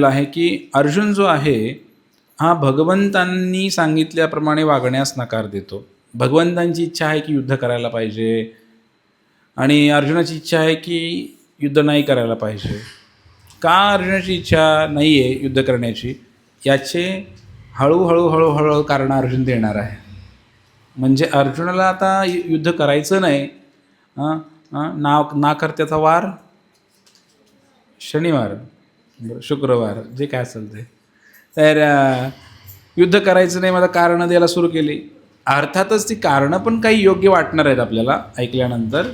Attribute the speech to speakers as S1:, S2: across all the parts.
S1: आहे की अर्जुन जो आहे हा भगवंतांनी सांगितल्याप्रमाणे वागण्यास नकार देतो. भगवंतांची इच्छा आहे की युद्ध करायला पाहिजे आणि अर्जुनाची इच्छा आहे की युद्ध नाही करायला पाहिजे. का अर्जुनाची इच्छा नाही आहे युद्ध करण्याची याचे हळूहळू कारण अर्जुन देणार आहे. म्हणजे अर्जुनाला आता युद्ध करायचं नाही. ना करत्याचा वार शनिवार शुक्रवार जे काय असेल ते, तर युद्ध करायचं नाही. मला कारणं द्यायला सुरू केली. अर्थातच ती कारणं पण काही योग्य वाटणार आहेत आपल्याला ऐकल्यानंतर.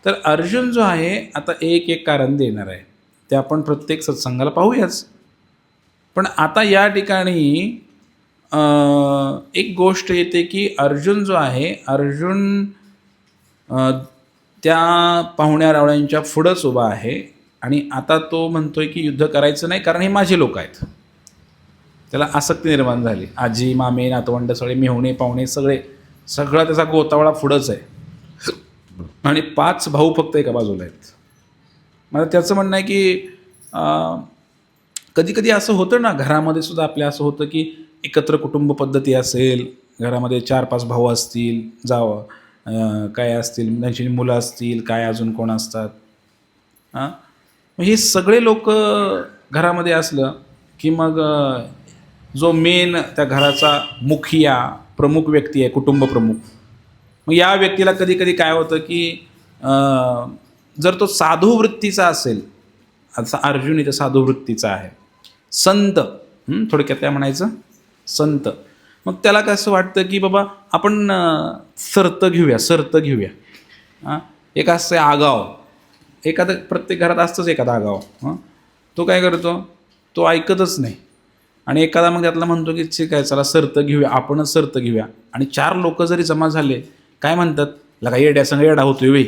S1: तर अर्जुन जो आहे आता एक कारण देणार आहे. ते आपण प्रत्येक सत्संगाला पाहूयाच. पण आता या ठिकाणी एक गोष्ट येते की अर्जुन जो आहे अर्जुन त्या पाहुण्या रावळ्यांच्या पुढंच उभा आहे आणि आता तो म्हणतोय की युद्ध करायचं नाही कारण हे माझे लोक आहेत. त्याला आसक्ती निर्माण झाली. आजी मामे नातवंड सगळे मेहुणे पाहुणे सगळा त्याचा गोतावळा पुढंच आहे आणि 5 भाऊ फक्त एका बाजूला आहेत. मला त्याचं म्हणणं आहे की कधी कधी असं होतं ना, घरामध्ये सुद्धा आपल्या असं होतं की एकत्र कुटुंब पद्धती असेल, घरामध्ये 4-5 भाऊ असतील, काय असतील, त्यांची मुलं असतील, काय अजून कोण असतात. हे सगळे लोक घरामध्ये असलं की मग जो मेन त्या घराचा मुखिया प्रमुख व्यक्ती आहे, कुटुंब प्रमुख, मग या व्यक्तीला कधी कधी काय होतं की जर तो साधू वृत्तीचा असेल, असा अर्जुन इथं साधू वृत्तीचा आहे, संत, थोडक्यात काय म्हणायचं, संत, मग त्याला कसं वाटतं की बाबा आपण सर्त घेऊया. एक असं आगाव, एखादं प्रत्येक घरात असतंच एखादा आगाव. तो काय करतो, तो ऐकतच नाही. आणि एखादा मग त्यातला म्हणतो की ठीक आहे चला सर्त घेऊया, आपणच सर्त घेऊया. आणि 4 लोक जरी जमा झाले, काय म्हणतात, लगा येड्या संग येडा होतोय वे,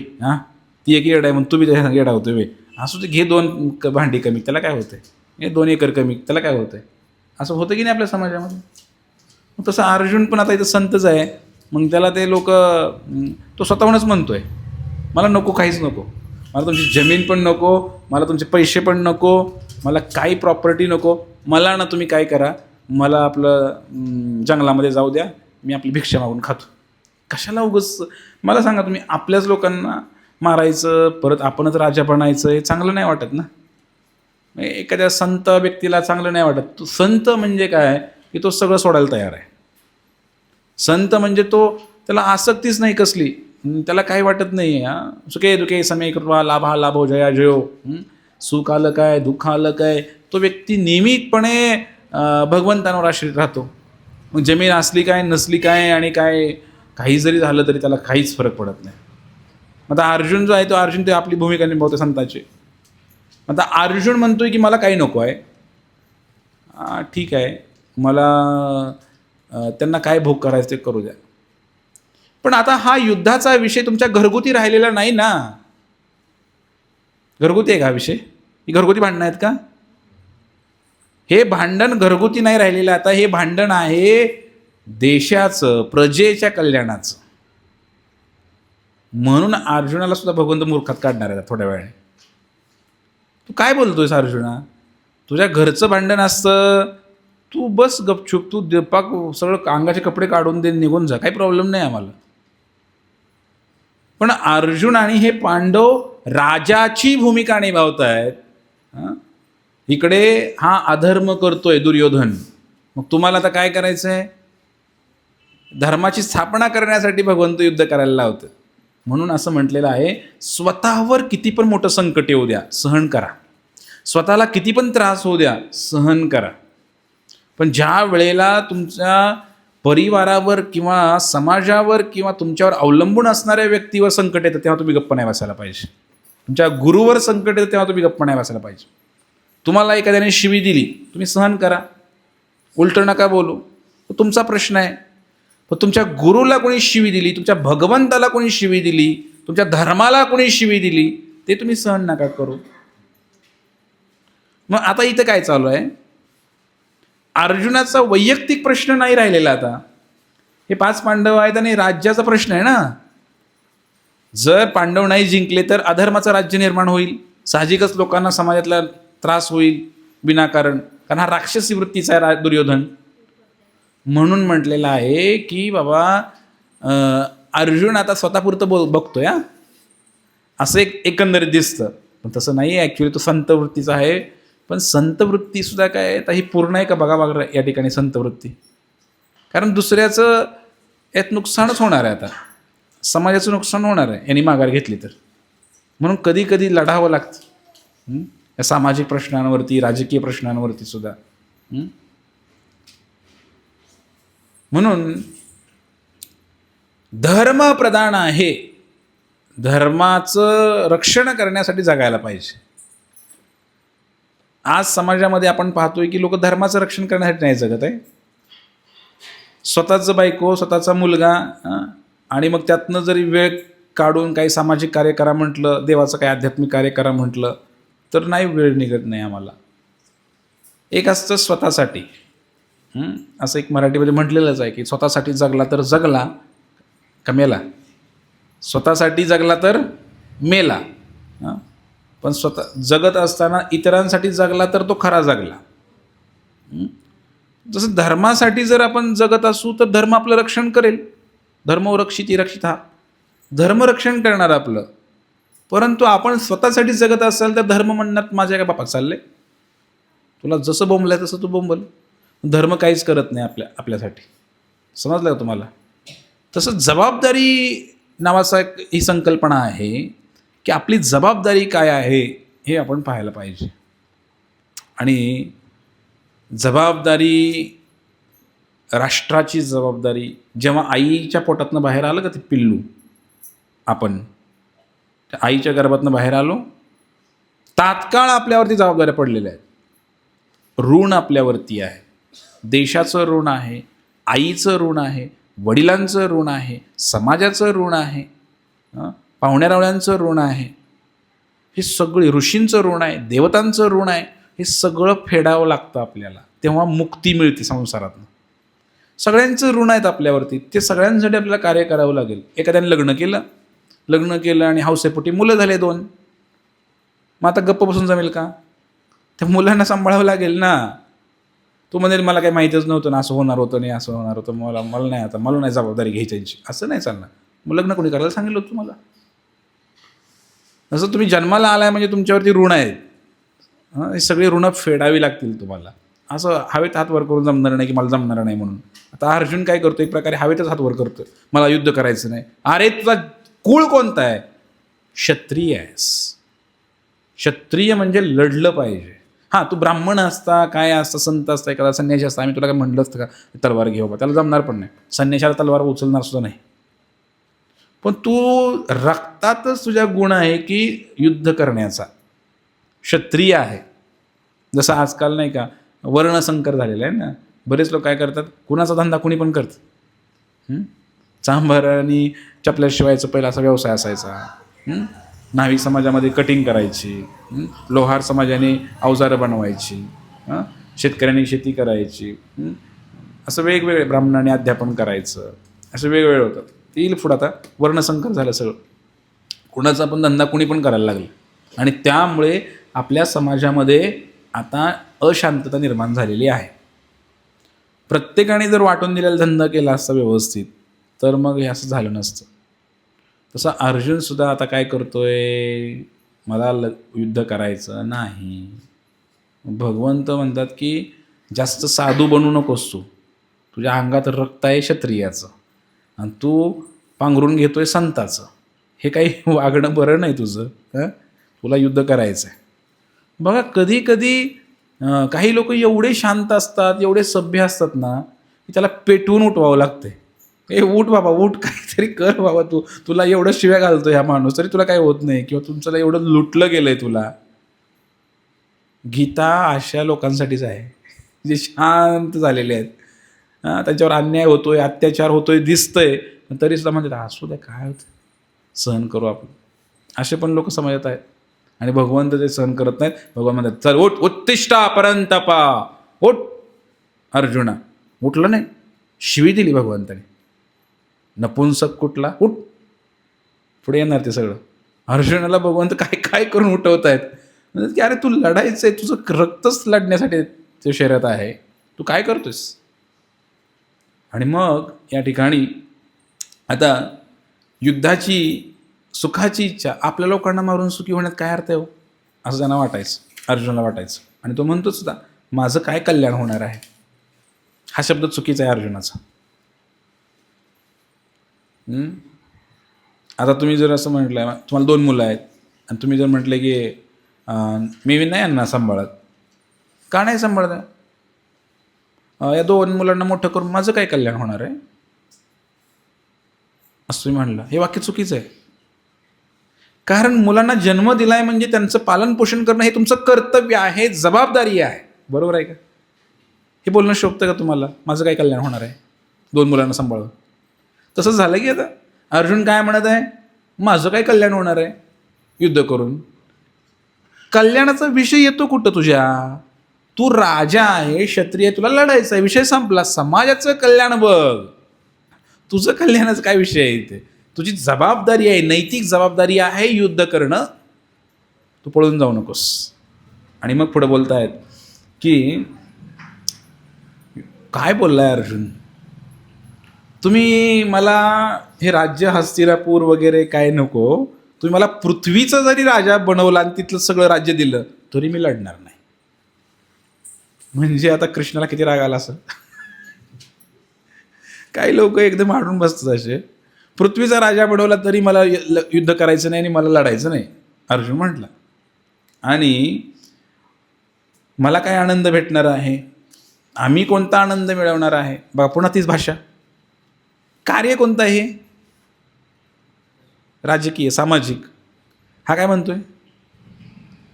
S1: ती एक येडा आहे म्हणून तू बी त्याच्या संग येडा होतोय वे, असं ते घे 2 भांडी कमी, त्याला काय होतंय, हे 2 एकर कमी, त्याला काय होतंय. असं होतं की नाही आपल्या समाजामध्ये. मग तसं अर्जुन पण आता इथं संतच आहे. मग त्याला ते लोक, तो स्वतःहूनच म्हणतोय मला नको, काहीच नको, मला तुमची जमीन पण नको, मला तुमचे पैसे पण नको, मला काही प्रॉपर्टी नको, मला ना तुम्ही काय करा, मला आपलं जंगलामध्ये जाऊ द्या, मी आपली भिक्षा मागून खातो. कशाला उगाच मला सांगा तुम्ही, आपल्याच लोकांना मारायचं, परत आपणच राजा बनायचं, हे चांगलं नाही वाटत ना. एखाद्या संत व्यक्तीला चांगलं नाही वाटत. तो संत म्हणजे काय की तो सगळं सोडायला तयार आहे. संत म्हणजे तो, त्याला आसक्तीच नाही कसली, त्याला काही वाटत नाही. सुखे दुखे समय कृपा लाभा लाभो जया जयो, सुख आलं काय दुःख आलं काय, तो व्यक्ती नियमितपणे भगवंतांवर आश्रित राहतो. मग जमीन असली काय नसली काय आणि काही जरी झालं तरी त्याला काहीच फरक पडत नाही. आता अर्जुन जो आहे तो अर्जुन ते आपली भूमिका निभावते संताची. आता अर्जुन म्हणतोय की मला काही नको आहे. ठीक आहे, मला त्यांना काय भोग करायचं ते करू द्या. पण आता हा युद्धाचा विषय तुमच्या घरगुती राहिलेला नाही ना. घरगुती आहे का हा विषय? ही घरगुती भांडणं आहेत का? हे भांडण घरगुती नाही राहिलेलं. आता हे भांडण आहे देशाचं, प्रजेच्या कल्याणाचं. म्हणून अर्जुनाला सुद्धा भगवंत मूर्खात काढणार आहे थोड्या वेळाने. तू काय बोलतोयस अर्जुना? तुझ्या घरचं भांडण असतं, तू बस गपचूप, तू पाक सगळं अंगाचे कपडे काढून दे, निघून जा, काही प्रॉब्लेम नाही आम्हाला. पण अर्जुन आणि हे पांडव राजाची भूमिका निभावत आहेत. इकडे हा अधर्म करतोय दुर्योधन. मग तुम्हाला आता काय करायचं आहे? धर्माची स्थापना करण्यासाठी भगवंत युद्ध करायला लावतं. म्हणून असं म्हटलेलं आहे, स्वतःवर किती पण मोठं संकट येऊ द्या, सहन करा. स्वतःला किती पण त्रास होऊ द्या, सहन करा. पण ज्या वेळेला तुमच्या परिवारावर किंवा समाजावर किंवा तुमच्यावर अवलंबून असणाऱ्या व्यक्तीवर संकट येतं, तेव्हा तुम्ही गप्प नाही बसायला पाहिजे. तुमच्या गुरुवर संकट येतं तेव्हा तुम्ही गप्प नाही बसायला पाहिजे. तुम्हाला एखाद्याने शिवी दिली, तुम्ही सहन करा, उलटं नका बोलू, तो तुमचा प्रश्न आहे. पण तुमच्या गुरुला कोणी शिवी दिली, तुमच्या भगवंताला कोणी शिवी दिली, तुमच्या धर्माला कोणी शिवी दिली, ते तुम्ही सहन नका करू. मग आता इथं काय चालू आहे? अर्जुनाचा वैयक्तिक प्रश्न नाही राहिलेला. आता हे 5 पांडव आहेत आणि राज्याचा प्रश्न आहे ना. जर पांडव नाही जिंकले तर अधर्माचं राज्य निर्माण होईल, साहजिकच लोकांना समाजातला त्रास होईल. विनाकारण, कारण हा राक्षसी वृत्तीचा आहे दुर्योधन. म्हणून म्हटलेलं आहे की बाबा अर्जुन आता स्वतःपुरतं बघतोय हा, असं एकंदरीत दिसतं, पण तसं नाही आहे. ॲक्च्युली तो संत वृत्तीचा आहे. पण संत वृत्तीसुद्धा काय आहे, तर ही पूर्ण आहे का बघा बघा या ठिकाणी संत वृत्ती. कारण दुसऱ्याचं यात नुकसानच होणार आहे, आता समाजाचं नुकसान होणार आहे यांनी माघार घेतली तर. म्हणून कधी कधी लढावं लागतं या सामाजिक प्रश्नांवरती, राजकीय प्रश्नांवरती सुद्धा. म्हणून धर्म प्रधान आहे. धर्माचं रक्षण करण्यासाठी जगायला पाहिजे. आज समाजामध्ये आपण पाहतोय की लोक धर्माचं रक्षण करण्यासाठी नाही जगत आहे. स्वतःचं बायको, स्वतःचा मुलगा, आणि मग त्यातनं जरी वेळ काढून काही सामाजिक कार्य करा म्हटलं, देवाचं काही आध्यात्मिक कार्य करा म्हटलं तर नाही, वेळ निघत नाही आम्हाला. एक असतं स्वतःसाठी. असं एक मराठीमध्ये म्हटलेलंच आहे की स्वतःसाठी जगला तर जगला का मेला. स्वतःसाठी जगला तर मेला. पण स्वतः जगत असताना इतरांसाठी जगला तर तो खरा जगला. जसं धर्मासाठी जर आपण जगत असू तर धर्म आपलं रक्षण करेल. धर्मो रक्षिती रक्षिता, धर्म रक्षण करणार आपलं. परंतु आपण स्वतःसाठी जगत असाल तर धर्म म्हणण्यात माझ्या काय बापा चाललंय, तुला जसं बोंबलंय तसं तू बोंबल. धर्म काहीच करत नाही आपल्यासाठी. समजलं का तुम्हाला? तसं जबाबदारी नावाचा ही संकल्पना आहे की आपली जबाबदारी काय आहे हे आपण पाहायला पाहिजे. आणि जबाबदारी, राष्ट्राची जबाबदारी, जेव्हा आईच्या पोटातनं बाहेर आलं का ते पिल्लू, आपण त्या आईच्या गर्भातनं बाहेर आलो, तात्काळ आपल्यावरती जबाबदाऱ्या पडलेल्या आहेत. ऋण आपल्यावरती आहे. देशाचं ऋण आहे, आईचं ऋण आहे, वडिलांचं ऋण आहे, समाजाचं ऋण आहे, पाहुण्यारावळ्यांचं ऋण आहे, हे सगळे ऋषींचं ऋण आहे, देवतांचं ऋण आहे. हे सगळं फेडावं लागतं आपल्याला, तेव्हा मुक्ती मिळते संसारातून. सगळ्यांचं ऋण आहेत आपल्यावरती, ते सगळ्यांसाठी आपल्याला कार्य करावं लागेल. एखाद्याने लग्न केलं आणि हौसेपोटी मुलं झाले 2, मग आता गप्प बसून जमेल का? त्या मुलांना सांभाळावं लागेल ना. तो म्हणेल मला काही माहितीच नव्हतं ना, असं होणार होतं, नाही असं होणार होतं, मला नाही जबाबदारी घ्यायची, असं नाही चालणार. मग लग्न कोणी करायला सांगितलं होतं तुम्हाला? जसं तुम्ही जन्माला आलाय म्हणजे तुमच्यावरती ऋण आहेत. हे सगळी ऋणं फेडावी लागतील तुम्हाला. असं हवेत हात वर करून जमणार नाही की मला जमणार नाही म्हणून. आता अर्जुन काय करतो, एक प्रकारे हवेतच हात वर करतो, मला युद्ध करायचं नाही. अरे तुझा कुळ कोणता आहे? क्षत्रिय आहेस. क्षत्रिय म्हणजे लढलं पाहिजे. हां, तू ब्राह्मण असता, काय असता, संत असता, एखादा संन्यासी असता, आम्ही तुला काय म्हणलं असतं का तलवार घे बाबा, त्याला जमणार पण नाही. संन्याशाला तलवार उचलणार सुद्धा नाही. पण तू रक्तातच तुझ्या गुण आहे की युद्ध करण्याचा. क्षत्रिय आहे. जसं आजकाल नाही का वर्णसंकर झालेला आहे ना, बरेच लोक काय करतात, कुणाचा धंदा कुणी पण करतात. चांभार आणि चपल्या शिवायचा पहिला असा व्यवसाय असायचा. न्हावी समाजामध्ये कटिंग करायची, लोहार समाजाने अवजारं बनवायची, शेतकऱ्यांनी शेती करायची, असं वेगवेगळे, ब्राह्मणाने अध्यापन करायचं, असं वेगवेगळे होतात. ते येईल पुढं. आता वर्णसंकर झालं सगळं, कुणाचा पण धंदा कुणी पण करायला लागलं. आणि त्यामुळे आपल्या समाजामध्ये आता अशांतता निर्माण झालेली आहे. प्रत्येकाने जर वाटून दिलेला धंदा केला असता व्यवस्थित तर मग हे असं झालं नसतं. तसं अर्जुनसुद्धा आता काय करतोय, मला युद्ध करायचं नाही. भगवंत म्हणतात की जास्त साधू बनू नकोस, तुझ्या अंगात रक्त आहे क्षत्रियाचं आणि तू पांघरून घेतोय संताचं. हे काही वागणं बरं नाही तुझं. तुला युद्ध करायचं आहे. बघा कधी कधी काही लोक एवढे शांत असतात, एवढे सभ्य असतात ना, की त्याला पेटवून उठवावं लागते. ए उठ बाबा, उठ, काहीतरी कर बाबा, तुला एवढं शिव्या घालतो ह्या माणूस तरी तुला काही होत नाही, किंवा तुमचं एवढं लुटलं गेलंय तुला. गीता अशा लोकांसाठीच आहे जे शांत झालेले आहेत. त्यांच्यावर अन्याय होतोय, अत्याचार होतोय, दिसतंय, तरी सुद्धा म्हणतात असू द्या, काय होतं, सहन करू आपण. असे पण लोक समाजात आहेत. आणि भगवंत ते सहन करत नाहीत. भगवान म्हणतात चल उठ, उत्तिष्ठा परंतपा, उठ. अर्जुना उठलं नाही, शिवी दिली भगवंताने. नपुंसक कुठला, उठ. पुढे येणार ते सगळं. अर्जुनाला भगवंत काय काय करून उठवत आहेत. म्हणतात की अरे तू लढायचं आहे, तुझं रक्तच लढण्यासाठी ते शर्यत आहे, तू काय करतोस? आणि मग या ठिकाणी आता युद्धाची सुखाची इच्छा, आपल्या लोकांना मारून सुखी होण्यात काय अर्थ आहे हो, असं त्यांना वाटायचं, अर्जुनाला वाटायचं. आणि तो म्हणतो सुद्धा, माझं काय कल्याण होणार आहे. हा शब्द चुकीचा आहे अर्जुनाचा. आता तुम्ही जर असं म्हटलं, तुम्हाला 2 मुलं आहेत आणि तुम्ही जर म्हटलं की मी नाही यांना सांभाळत, का नाही सांभाळत? या 2 मुलांना मोठं करून माझं काय कल्याण होणार आहे, असं तुम्ही म्हणलं. हे वाक्य चुकीचं आहे. कारण मुलांना जन्म दिलाय म्हणजे त्यांचं पालन पोषण करणं हे तुमचं कर्तव्य आहे, जबाबदारी आहे. बरोबर आहे का? हे बोलणं शोभतं का तुम्हाला, माझं काय कल्याण होणार आहे 2 मुलांना सांभाळून? तसं झालं की आता अर्जुन काय म्हणत आहे, माझं काय कल्याण होणार आहे युद्ध करून? कल्याणाचा विषय येतो कुठं तुझ्या? तू राजा आहे, क्षत्रिय, तुला लढायचा आहे, विषय संपला. समाजाचं कल्याण बघ, तुझं कल्याणाचा काय विषय आहे इथे? तुझी जबाबदारी आहे, नैतिक जबाबदारी आहे युद्ध करणं, तू पळून जाऊ नकोस. आणि मग पुढे बोलतायत की काय बोललाय अर्जुन, तुम्ही मला हे राज्य हस्तिनापूर वगैरे काय नको, तुम्ही मला पृथ्वीचा जरी राजा बनवला आणि तिथलं सगळं राज्य दिलं तरी मी लढणार नाही. म्हणजे आता कृष्णाला किती राग आला असं. काही लोक एकदम हाडून बसतात असे, पृथ्वीचा राजा बनवला तरी मला युद्ध करायचं नाही आणि मला लढायचं नाही, अर्जुन म्हटला. आणि मला काय आनंद भेटणार आहे, आम्ही कोणता आनंद मिळवणार आहे? बघा पुन्हा तीच भाषा. कार्य कोणतं आहे? राजकीय, सामाजिक. हा काय म्हणतोय,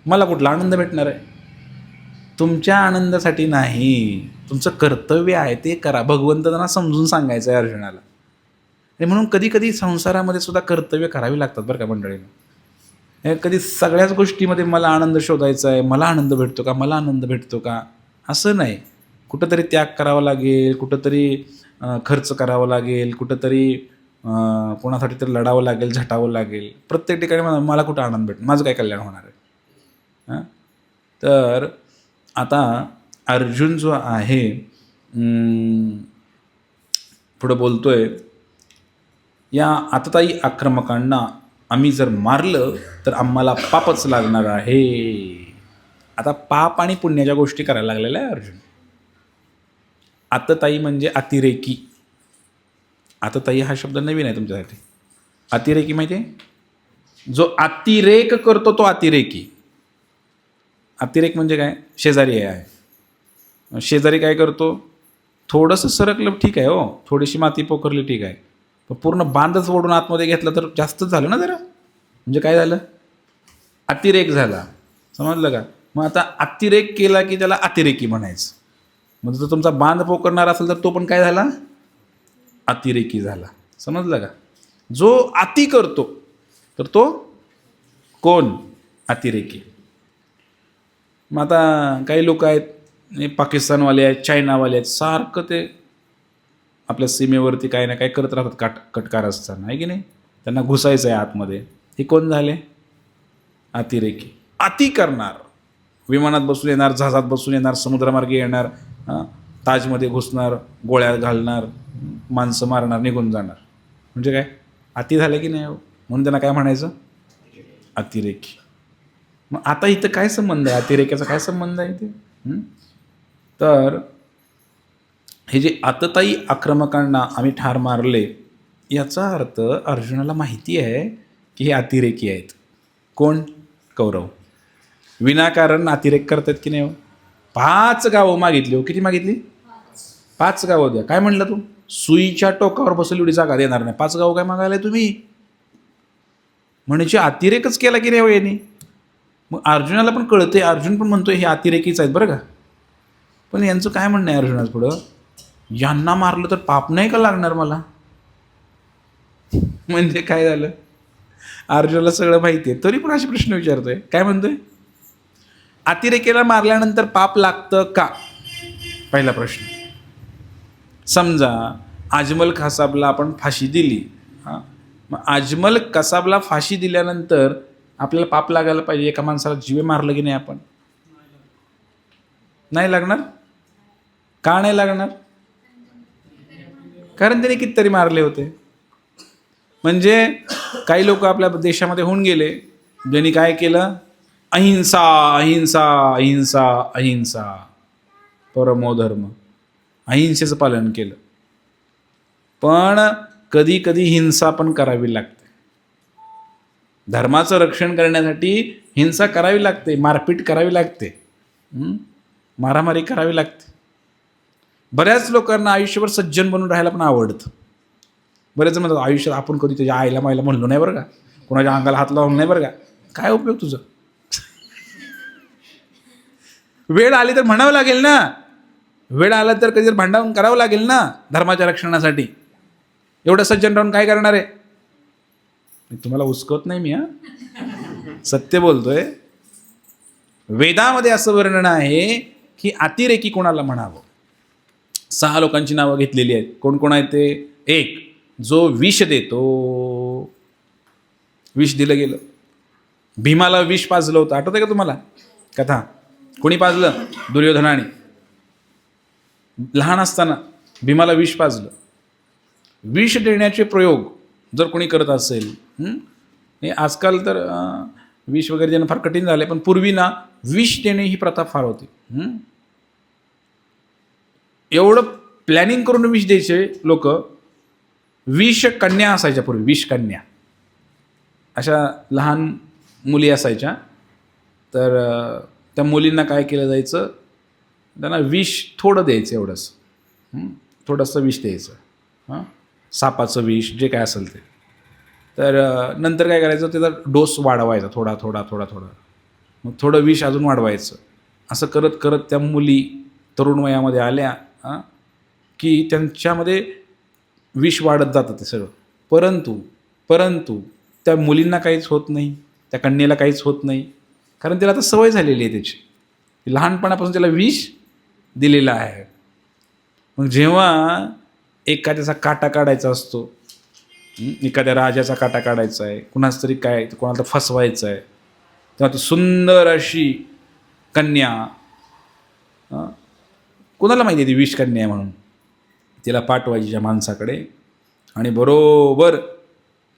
S1: मला कुठला आनंद भेटणार आहे? तुमच्या आनंदासाठी नाही, तुमचं कर्तव्य आहे ते करा. भगवंतांना समजून सांगायचं आहे अर्जुनाला. आणि म्हणून कधी कधी संसारामध्ये सुद्धा कर्तव्य करावी लागतात बरं का मंडळीनं. कधी सगळ्याच गोष्टीमध्ये मला आनंद शोधायचा आहे, मला आनंद भेटतो का, मला आनंद भेटतो का, असं नाही. कुठंतरी त्याग करावा लागेल, कुठंतरी खर्च करावा लागेल, कुठंतरी कोणासाठी तरी लढावं लागेल, झटावं लागेल. प्रत्येक ठिकाणी मला कुठं आनंद भेटेल, माझं काय कल्याण होणार आहे? तर आता अर्जुन जो आहे पुढं बोलतोय, या आततायी आक्रमकांना आम्ही जर मारलं तर आम्हाला पापच लागणार आहे. आता पाप आणि पुण्याच्या गोष्टी करायला लागलेल्या आहे अर्जुन. आततायी म्हणजे अतिरेकी. आततायी हा शब्द नवीन आहे तुमच्यासाठी. अतिरेकी माहिती आहे, जो अतिरेक करतो तो अतिरेकी. अतिरेक म्हणजे काय, शेजारी आहे, शेजारी काय करतो, थोडंसं सरकलं ठीक आहे हो, थोडीशी माती पोखरली ठीक आहे, पण पूर्ण बांधच ओढून आतमध्ये घेतलं तर जास्तच झालं ना जरा. म्हणजे काय झालं, अतिरेक झाला. समजलं का? मग आता अतिरेक केला की त्याला अतिरेकी म्हणायचं. मग जर तुमचा बांध पोखरणार असेल तर तो पण काय झाला, अतिरेकी झाला. समजलं का? जो अति करतो तर तो कोण, अतिरेकी. मग आता काही लोक आहेत, पाकिस्तानवाले आहेत, चायनावाले आहेत, सारखं ते आपल्या सीमेवरती काय ना काय करत राहतात कटकार असताना, आहे की नाही? त्यांना घुसायचं आहे आतमध्ये. हे कोण झाले, अतिरेकी. अति करणार, विमानात बसून येणार, जहाजात बसून येणार, समुद्रमार्गे येणार, ताजमध्ये घुसणार, गोळ्या घालणार, माणसं मारणार, निघून जाणार. म्हणजे काय, अति झालं की नाही? म्हणून त्यांना काय म्हणायचं, अतिरेकी. मग आता इथं काय संबंध आहे, अतिरेक्याचा काय संबंध आहे इथे? तर हे जे आततायी आक्रमकांना आम्ही ठार मारले, याचा अर्थ अर्जुनाला माहिती आहे की हे अतिरेकी आहेत. कोण, कौरव. विनाकारण अतिरेक करतात की नाही? 5 गावं मागितली हो. किती मागितली? 5 गावं द्या. काय म्हणलं तू, सुईच्या टोकावर बसली एवढी जागा देणार नाही. 5 गावं काय मागायला तुम्ही? म्हणजे अतिरेकच केला की नाही हो यांनी. मग अर्जुनाला पण कळते, अर्जुन पण म्हणतोय हे अतिरेकीच आहेत बरं का. पण यांचं काय म्हणणं आहे अर्जुनाचं पुढं, यांना मारलं तर पाप नाही का लागणार मला? म्हणजे काय झालं, अर्जुनाला सगळं माहिती आहे तरी पण असे प्रश्न विचारतोय. काय म्हणतोय, अतिरेकीला मारल्यानंतर पाप लागतं का? पहिला प्रश्न. समजा अजमल कसाबला आपण फाशी दिली, मग अजमल कसाबला फाशी दिल्यानंतर आपल्याला पाप लागायला पाहिजे एका माणसाला जीवे मारलं की नाही आपण? नाही लागणार. का नाही लागणार? कारण त्याने कितीतरी मारले होते. म्हणजे काही लोक आपल्या देशामध्ये होऊन गेले ज्यांनी काय केलं, अहिंसा अहिंसा अहिंसा अहिंसा परमो धर्म, अहिंसेचं पालन केलं. पण कधी कधी हिंसा पण करावी लागते. धर्माचं रक्षण करण्यासाठी हिंसा करावी लागते, मारपीट करावी लागते, मारामारी करावी लागते. बऱ्याच लोकांना आयुष्यभर सज्जन बनून राहायला पण आवडतं. बरेच जण म्हणतात आयुष्यात आपण कधी त्याच्या आईला मायला म्हणलो नाही बरं का, कोणाच्या अंगाला हात लावून नाही बरं का. काय उपयोग तुझं? वेळ आली तर म्हणावं लागेल ना. वेळ आला तर कधी भांडण करावं लागेल ना धर्माच्या रक्षणासाठी. एवढं सज्जन राहून काय करणार आहे? तुम्हाला उस्कवत नाही मी, सत्य बोलतोय. वेदामध्ये असं वर्णन आहे की अतिरेकी कोणाला म्हणावं. 6 लोकांची नावं घेतलेली आहेत. कोण कोण आहेत ते? एक, जो विष देतो. विष दिलं गेलं. भीमाला विष पाजलं होतं, आठवतंय का तुम्हाला कथा? कोणी पाजलं? दुर्योधनाने. लहान असताना भीमाला विष पाजलं. विष देण्याचे प्रयोग जर कोणी करत असेल, हे आजकाल तर विष वगैरे देणं फार कठीण झालं, पण पूर्वी ना विष देणे ही प्रथा फार होती. एवढं प्लॅनिंग करून विष द्यायचे लोक. विष कन्या असायच्या पूर्वी, विष कन्या अशा लहान मुली असायच्या. तर त्या मुलींना काय केलं जायचं, त्यांना विष थोडं द्यायचं, एवढंच थोडंसं विष द्यायचं, सापाचं विष जे काय असेल ते. तर नंतर काय करायचं, त्याचा डोस वाढवायचा थोडा थोडा थोडा थोडा, मग थोडं विष अजून वाढवायचं. असं करत करत त्या मुली तरुण वयामध्ये आल्या की त्यांच्यामध्ये विष वाढत जातं ते सगळं. परंतु त्या मुलींना काहीच होत नाही, त्या कन्येला काहीच होत नाही, कारण तिला आता सवय झालेली आहे त्याची. लहानपणापासून त्याला विष दिलेला आहे. मग जेव्हा एखाद्याचा काटा काढायचा असतो, एखाद्या राजाचा काटा काढायचा आहे, कुणाच तरी काय कोणाला तर फसवायचं आहे, तेव्हा ती सुंदर अशी कन्या, कुणाला माहिती आहे ती विष कन्या आहे म्हणून, तिला पाठवायची त्या माणसाकडे. आणि बरोबर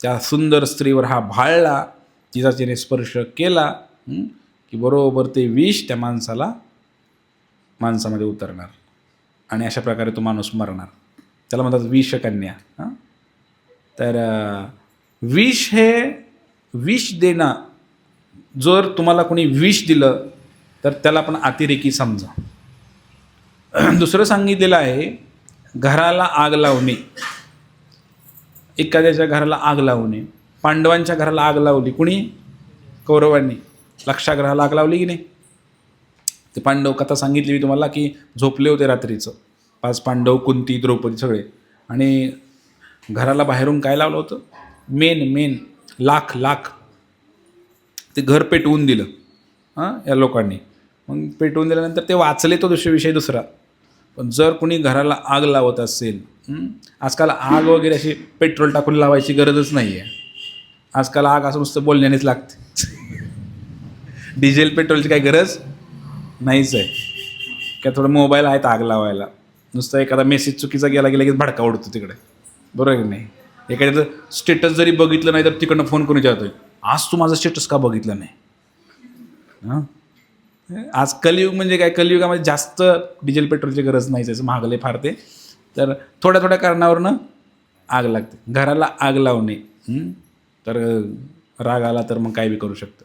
S1: त्या सुंदर स्त्रीवर हा भाळला, तिचा तिने स्पर्श केला की बरोबर ते विष त्या माणसामध्ये उतरणार आणि अशा प्रकारे तो माणूस मरणार. त्याला म्हणतात विषकन्या. तर विष देणं, जर तुम्हाला कोणी विष दिलं तर त्याला पण अतिरेकी समजा. दुसरं सांगितलेलं आहे, घराला आग लावणे. एखाद्याच्या घराला आग लावणे. पांडवांच्या घराला आग लावली कुणी? कौरवांनी. लक्षागृहाला आग लावली की नाही? ते पांडव कथा सांगितली मी तुम्हाला की झोपले होते रात्रीचं, 5 पांडव, कुंती, द्रौपदी सगळे, आणि घराला बाहेरून काय लावलं होतं? मेन लाख. ते घर पेटवून दिलं या लोकांनी. मग पेटवून दिल्यानंतर ते वाचले, तो विषय दुसरा. पण जर कोणी घराला आग लावत असेल, आजकाल आग वगैरे अशी पेट्रोल टाकून लावायची गरजच नाही आहे. आजकाल आग असं नुसतं बोलण्यानेच लागते. डिझेल पेट्रोलची काही गरज नाहीच आहे. काय थोडं मोबाईल आहेत आग लावायला, नुसतं एखादा मेसेज चुकीचा गेला की लगेच भडका उडतो तिकडे, बरोबर की नाही? एखाद्याचं स्टेटस जरी बघितलं नाही तर तिकडनं फोन करून विचारतोय, आज तू माझं स्टेटस का बघितलं नाही? आज कलियुग म्हणजे काय, कलियुगामध्ये जास्त डिझेल पेट्रोलची गरज नाहीच आहे, महागले फार ते. तर थोड्या थोड्या कारणावरनं आग लागते. घराला आग लावणे, तर राग आला तर मग काय बी करू शकतं.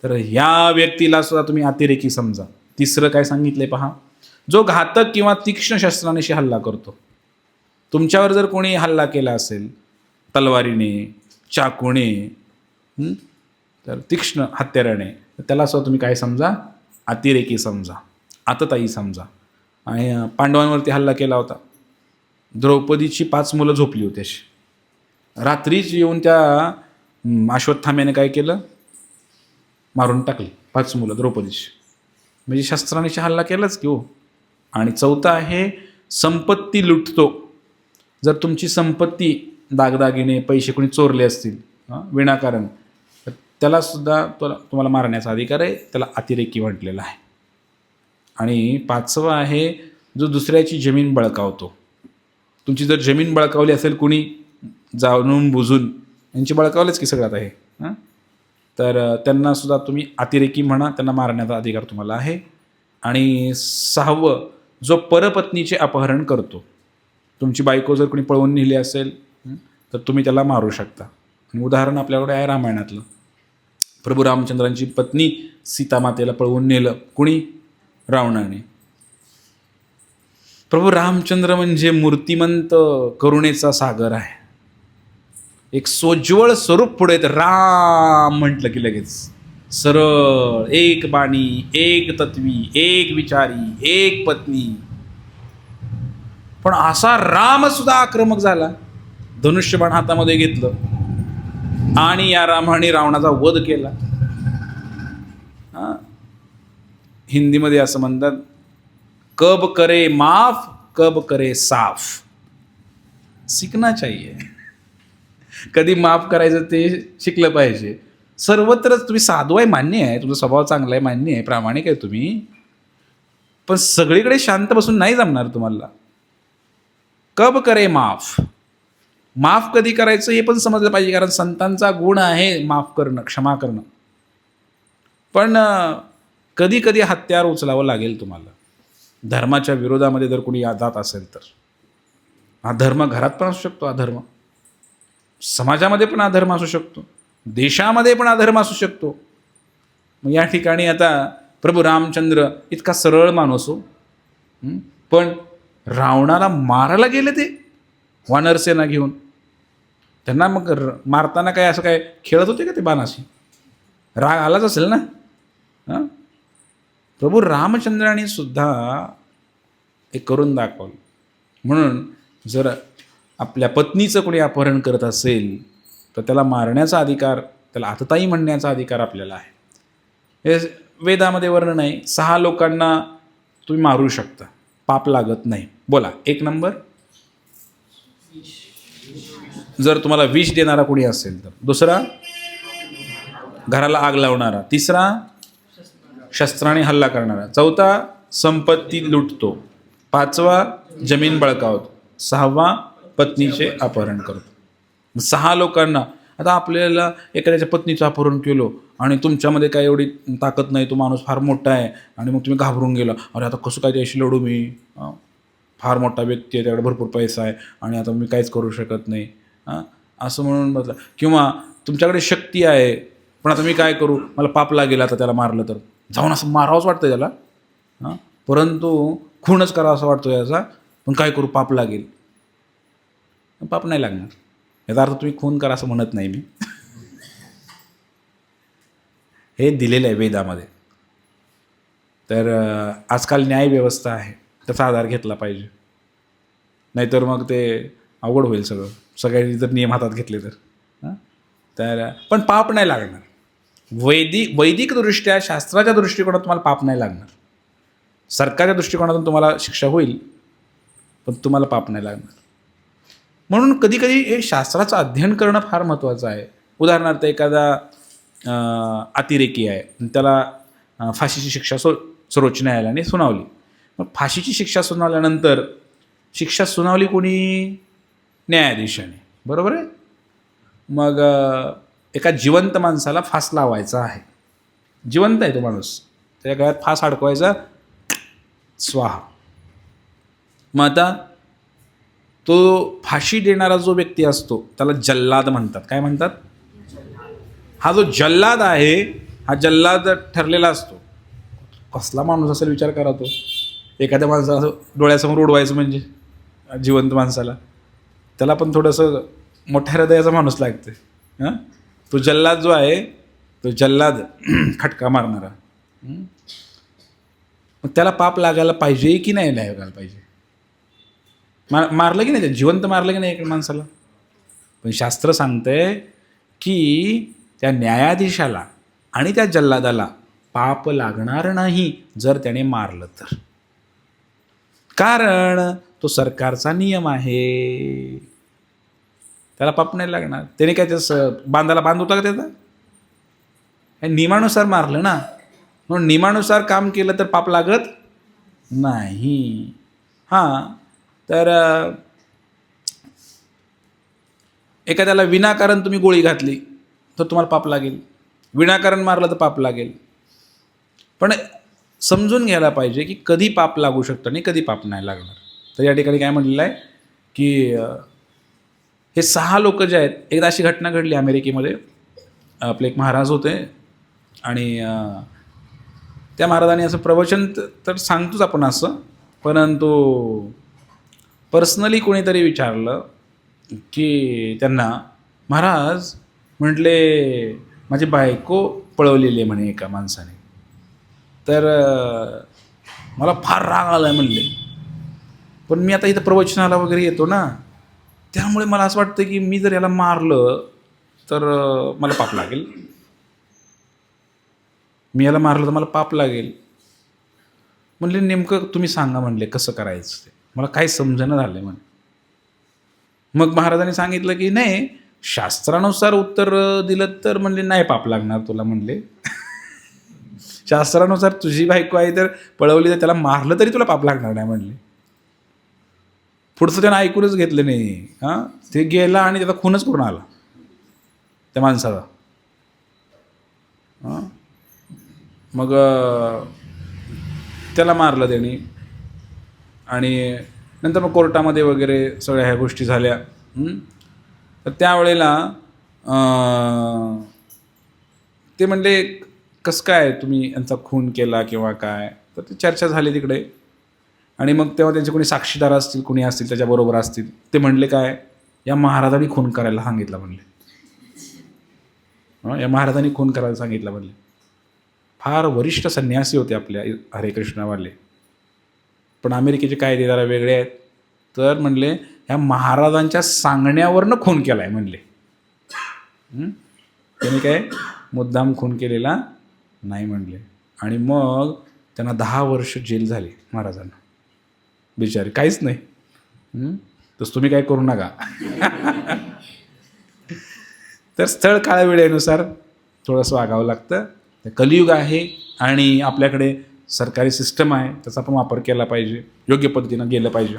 S1: तर ह्या व्यक्तीला सुद्धा तुम्ही अतिरेकी समजा. तिसरं काय सांगितलंय पहा, जो घातक किंवा तीक्ष्ण शस्त्रानेशी हल्ला करतो. तुमच्यावर जर कोणी हल्ला केला असेल तलवारीने, चाकूने, तर तीक्ष्ण हत्याराने, त्याला सुद्धा तुम्ही काय समजा? अतिरेकी समजा, आतताई समजा. आणि पांडवांवरती हल्ला केला होता. द्रौपदीची 5 मुलं झोपली होती अशी. रात्रीच येऊन त्या अश्वत्थाम्याने काय केलं? मारून टाकली 5 मुलं द्रौपदीची. म्हणजे शस्त्रानेशी हल्ला केलाच की हो. आणि चौथा आहे संपत्ती लुटतो. जर तुमची संपत्ती, दागदागिने, पैसे कोणी चोरले असतील विनाकारण, त्यालासुद्धा तुम्हाला मारण्याचा अधिकार आहे. त्याला अतिरेकी म्हटलेलं आहे. आणि 5वं आहे जो दुसऱ्याची जमीन बळकावतो. तुमची जर जमीन बळकावली असेल कुणी जाणून बुजून, यांची बळकावलेच की सगळ्यात आहे हां, तर त्यांनासुद्धा तुम्ही अतिरेकी म्हणा, त्यांना मारण्याचा अधिकार तुम्हाला आहे. आणि 6वं जो परपत्नीचे अपहरण करतो. तुमची बायको जर कोणी पळवून नेली असेल तर तुम्ही त्याला मारू शकता. आणि उदाहरण आपल्याकडे आहे रामायणातलं. प्रभू रामचंद्रांची पत्नी सीतामातेला पळवून नेलं कुणी? रावणाने. प्रभू रामचंद्र म्हणजे मूर्तिमंत करुणेचा सागर आहे. एक सोज्वळ स्वरूप पुढे राम म्हटलं की लगेच सरळ, एक बाणी, एक तत्वी, एक विचारी, एक पत्नी. पण असा राम सुद्धा आक्रमक झाला. धनुष्यबाण हातामध्ये घेतलं आणि या रामाने रावणाचा वध केला. हिंदीमध्ये असं म्हणतात, कब करे माफ कब करे साफ. सीखना चाहिए. कधी माफ करायचं ते शिकलं पाहिजे. सर्वत्रच तुम्ही साधू आहे मान्य आहे, तुमचा स्वभाव चांगला आहे मान्य आहे, प्रामाणिक आहे तुम्ही, पण सगळीकडे शांत बसून नाही जमणार तुम्हाला. कब करे माफ. माफ कधी करायचं हे पण समजलं पाहिजे, कारण संतांचा गुण आहे माफ करणं, क्षमा करणं. पण कधी कधी हत्यार उचलावं लागेल तुम्हाला. धर्माच्या विरोधामध्ये जर कोणी जात असेल तर. अधर्म घरात पण असू शकतो, अधर्म समाजामध्ये पण अधर्म असू शकतो, देशामध्ये पण अधर्म असू शकतो. मग या ठिकाणी आता प्रभू रामचंद्र इतका सरळ माणूस हो, पण रावणाला मारायला गेले ते वानरसेना घेऊन. त्यांना मग मारताना काय असं काय खेळत होते का ते बाणाशी? राग आलाच असेल ना. हां, प्रभू रामचंद्राने सुद्धा एक करून दाखवलं. म्हणून जर आपल्या पत्नीचं कोणी अपहरण करत असेल तर त्याला मारण्याचा अधिकार, त्याला आतताई म्हणण्याचा अधिकार आपल्याला आहे. हे वेदामध्ये वर्णन आहे. 6 लोकांना तुम्ही मारू शकता, पाप लागत नाही. बोला 1 नंबर. जर तुम्हाला विष देणारा कोणी असेल तर. 2, घराला आग लावणारा. 3, शस्त्राने हल्ला करणारा. 4, संपत्ती लुटतो. 5, जमीन बळकावतो. 6, पत्नीचे अपहरण करतो. 6 लोकांना. आता आपल्याला एखाद्याच्या पत्नीचं अपहरण केलं आणि तुमच्यामध्ये काय एवढी ताकद नाही, तो माणूस फार मोठा आहे आणि मग तुम्ही घाबरून गेला, अरे आता कसं काय त्याशी लढू मी, फार मोठा व्यक्ती आहे, त्याकडे भरपूर पैसा आहे आणि आता मी काहीच करू शकत नाही असं म्हणून बसला. किंवा तुमच्याकडे शक्ती आहे पण आता मी काय करू, मला पाप लागेल आता त्याला मारलं तर. जाऊन असं मारावंच वाटतं त्याला, परंतु खूनच करावं असं वाटतो याचा, पण काय करू पाप लागेल. पाप नाही लागणार. याचा अर्थ तुम्ही खून करा असं म्हणत नाही मी. हे दिलेलं आहे वेदामध्ये. तर आजकाल न्यायव्यवस्था आहे, त्याचा आधार घेतला पाहिजे. नाहीतर मग ते अवघड होईल सगळं, सगळ्यांनी जर नियम हातात घेतले तर. तर पण पाप नाही लागणार. वैदिकदृष्ट्या शास्त्राच्या दृष्टिकोनात तुम्हाला पाप नाही लागणार. सरकारच्या दृष्टिकोनातून तुम्हाला शिक्षा होईल पण तुम्हाला पाप नाही लागणार. म्हणून कधीकधी हे शास्त्राचं अध्ययन करणं फार महत्त्वाचं आहे. उदाहरणार्थ एखादा अतिरेकी आहे, त्याला फाशीची शिक्षा सर्वोच्च न्यायालयाने सुनावली. मग फाशीची शिक्षा सुनावल्यानंतर शिक्षा सुनावली कोणी? न्यायाधीशाने, बरोबर आहे. मग एका जिवंत माणसाला फास लावायचा आहे. जिवंत आहे तो माणूस, त्याच्या गळ्यात फास अडकवायचा, स्वाहा. मग आता तो फाशी देणारा जो व्यक्ती असतो त्याला जल्लाद म्हणतात. काय म्हणतात? हा जो जल्लाद आहे, हा जल्लाद ठरलेला असतो. कसला माणूस असेल विचार करा तो. एखाद्या माणसाला असं डोळ्यासमोर उडवायचं म्हणजे जिवंत माणसाला, त्याला पण थोडंसं मोठ्या हृदयाचा माणूस लागतं. तो जल्लाद जो आहे, तो जल्लाद खटका मारणारा, मग त्याला पाप लागायला पाहिजे की नाही लागायला पाहिजे? मारलं की नाही, ते जिवंत मारलं की नाही एका माणसाला? पण शास्त्र सांगतंय की त्या न्यायाधीशाला आणि त्या जल्लादाला पाप लागणार नाही जर त्याने मारलं तर. कारण तो सरकारचा नियम आहे, त्याला पाप नाही लागणार. त्याने काय त्याचं बांधाला बांध होता का त्याचा? हे नियमानुसार मारलं ना, म्हणून नियमानुसार काम केलं तर पाप लागत नाही. हां, तर एखाद्याला विनाकारण तुम्ही गोळी घातली तर तुम्हाला पाप लागेल, विनाकारण मारलं तर पाप लागेल. पण समजून घ्यायला पाहिजे की कधी पाप लागू शकतं आणि कधी पाप नाही लागणार. तर या ठिकाणी काय म्हटलेलं आहे की हे 6 लोक जे आहेत, एकदा अशी घटना घडली अमेरिकेमध्ये. आपले एक महाराज होते आणि त्या महाराजांनी असं प्रवचन तर सांगतोच आपण असं, परंतु पर्सनली कोणीतरी विचारलं की त्यांना, महाराज म्हटले माझी बायको पळवलेली आहे म्हणे एका माणसाने, तर मला फार राग आला आहे म्हणले, पण मी आता इथं प्रवचनाला वगैरे येतो ना, त्यामुळे मला असं वाटतं की मी जर याला मारलं तर मला पाप लागेल, मी याला मारलं तर मला पाप लागेल. म्हणले नेमकं तुम्ही सांगा म्हणले कसं करायचं ते, मला काही समजणं झालं म्हणे. मग महाराजांनी सांगितलं की नाही, शास्त्रानुसार उत्तर दिलं तर म्हणले नाही पाप लागणार तुला म्हणले. शास्त्रानुसार तुझी बायको आहे तर पळवली तर त्याला मारलं तरी तुला पाप लागणार नाही म्हणले. पुढचं त्यानं ऐकूनच घेतलं नाही. हां, ते गेला आणि त्याचा खूनच करून आला त्या माणसाचा. हां, मग त्याला मारलं त्यांनी आणि नंतर मग कोर्टामध्ये वगैरे सगळ्या ह्या गोष्टी झाल्या. तर त्यावेळेला ते म्हणले कसं काय तुम्ही यांचा खून केला किंवा काय, तर ती चर्चा झाली तिकडे. आणि मग तेव्हा त्यांचे कोणी साक्षीदार असतील, कोणी असतील त्याच्याबरोबर असतील, ते म्हणले काय, या महाराजांनी खून करायला सांगितलं म्हणले. या महाराजांनी खून करायला सांगितलं म्हणले. फार वरिष्ठ संन्यासी होते आपल्या हरे कृष्णावाले, पण अमेरिकेचे कायदे जरा वेगळे आहेत. तर म्हणले ह्या महाराजांच्या सांगण्यावरनं खून केला आहे म्हणले. त्याने काय मुद्दाम खून केलेला नाही म्हणले. आणि मग त्यांना 10 वर्ष जेल झाली महाराजांना, बिचारे काहीच नाही. तसं तुम्ही काय करू नका. तर स्थळ काळ वेळेनुसार थोडंसं वागावं लागतं. कलियुग आहे आणि आपल्याकडे सरकारी सिस्टम आहे, त्याचा पण वापर केला पाहिजे, योग्य पद्धतीनं गेलं पाहिजे.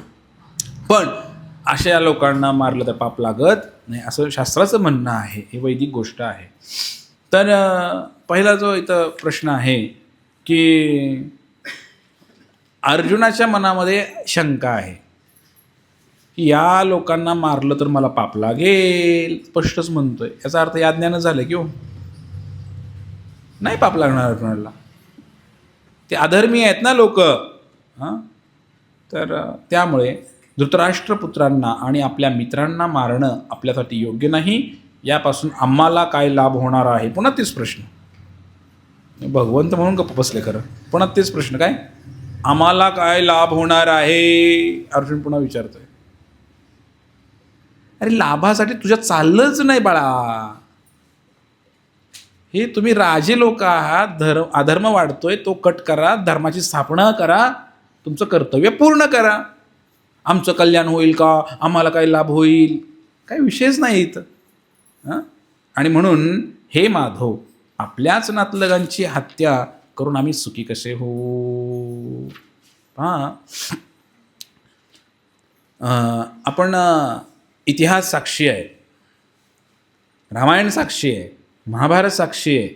S1: पण अशा लोकांना मारलं तर पाप लागत नाही असं शास्त्राचं म्हणणं आहे. ही वैदिक गोष्ट आहे. तर पहिला जो इथं प्रश्न आहे की अर्जुनाच्या मनामध्ये शंका आहे की या लोकांना मारलं तर मला पाप लागेल, स्पष्टच म्हणतोय. याचा अर्थ या ज्ञान झालं की हो नाही पाप लागणार अर्जुनाला, ते अधर्मी आहेत ना लोक. हां, तर त्यामुळे धृतराष्ट्रपुत्रांना आणि आपल्या मित्रांना मारणं आपल्यासाठी योग्य नाही. यापासून आम्हाला काय लाभ होणार आहे, पुन्हा तेच प्रश्न. भगवंत म्हणून गप्प बसले खरं, पुन्हा तेच प्रश्न, काय आम्हाला काय लाभ होणार आहे, अर्जुन पुन्हा विचारतोय. अरे लाभासाठी तुझ्या चाललंच नाही बाळा. हे तुम्ही राजे लोक आहात, अधर्म वाढतोय तो कट करा, धर्माची स्थापना करा, तुमचं कर्तव्य पूर्ण करा. आमचं कल्याण होईल का, आम्हाला काही लाभ होईल, काही विषयच नाही इथं. हां, आणि म्हणून हे माधव, आपल्याच नातलगांची हत्या करून आम्ही सुखी कसे हो. हां, आपण इतिहास साक्षी आहे, रामायण साक्षी आहे, महाभारत साक्षी आहे.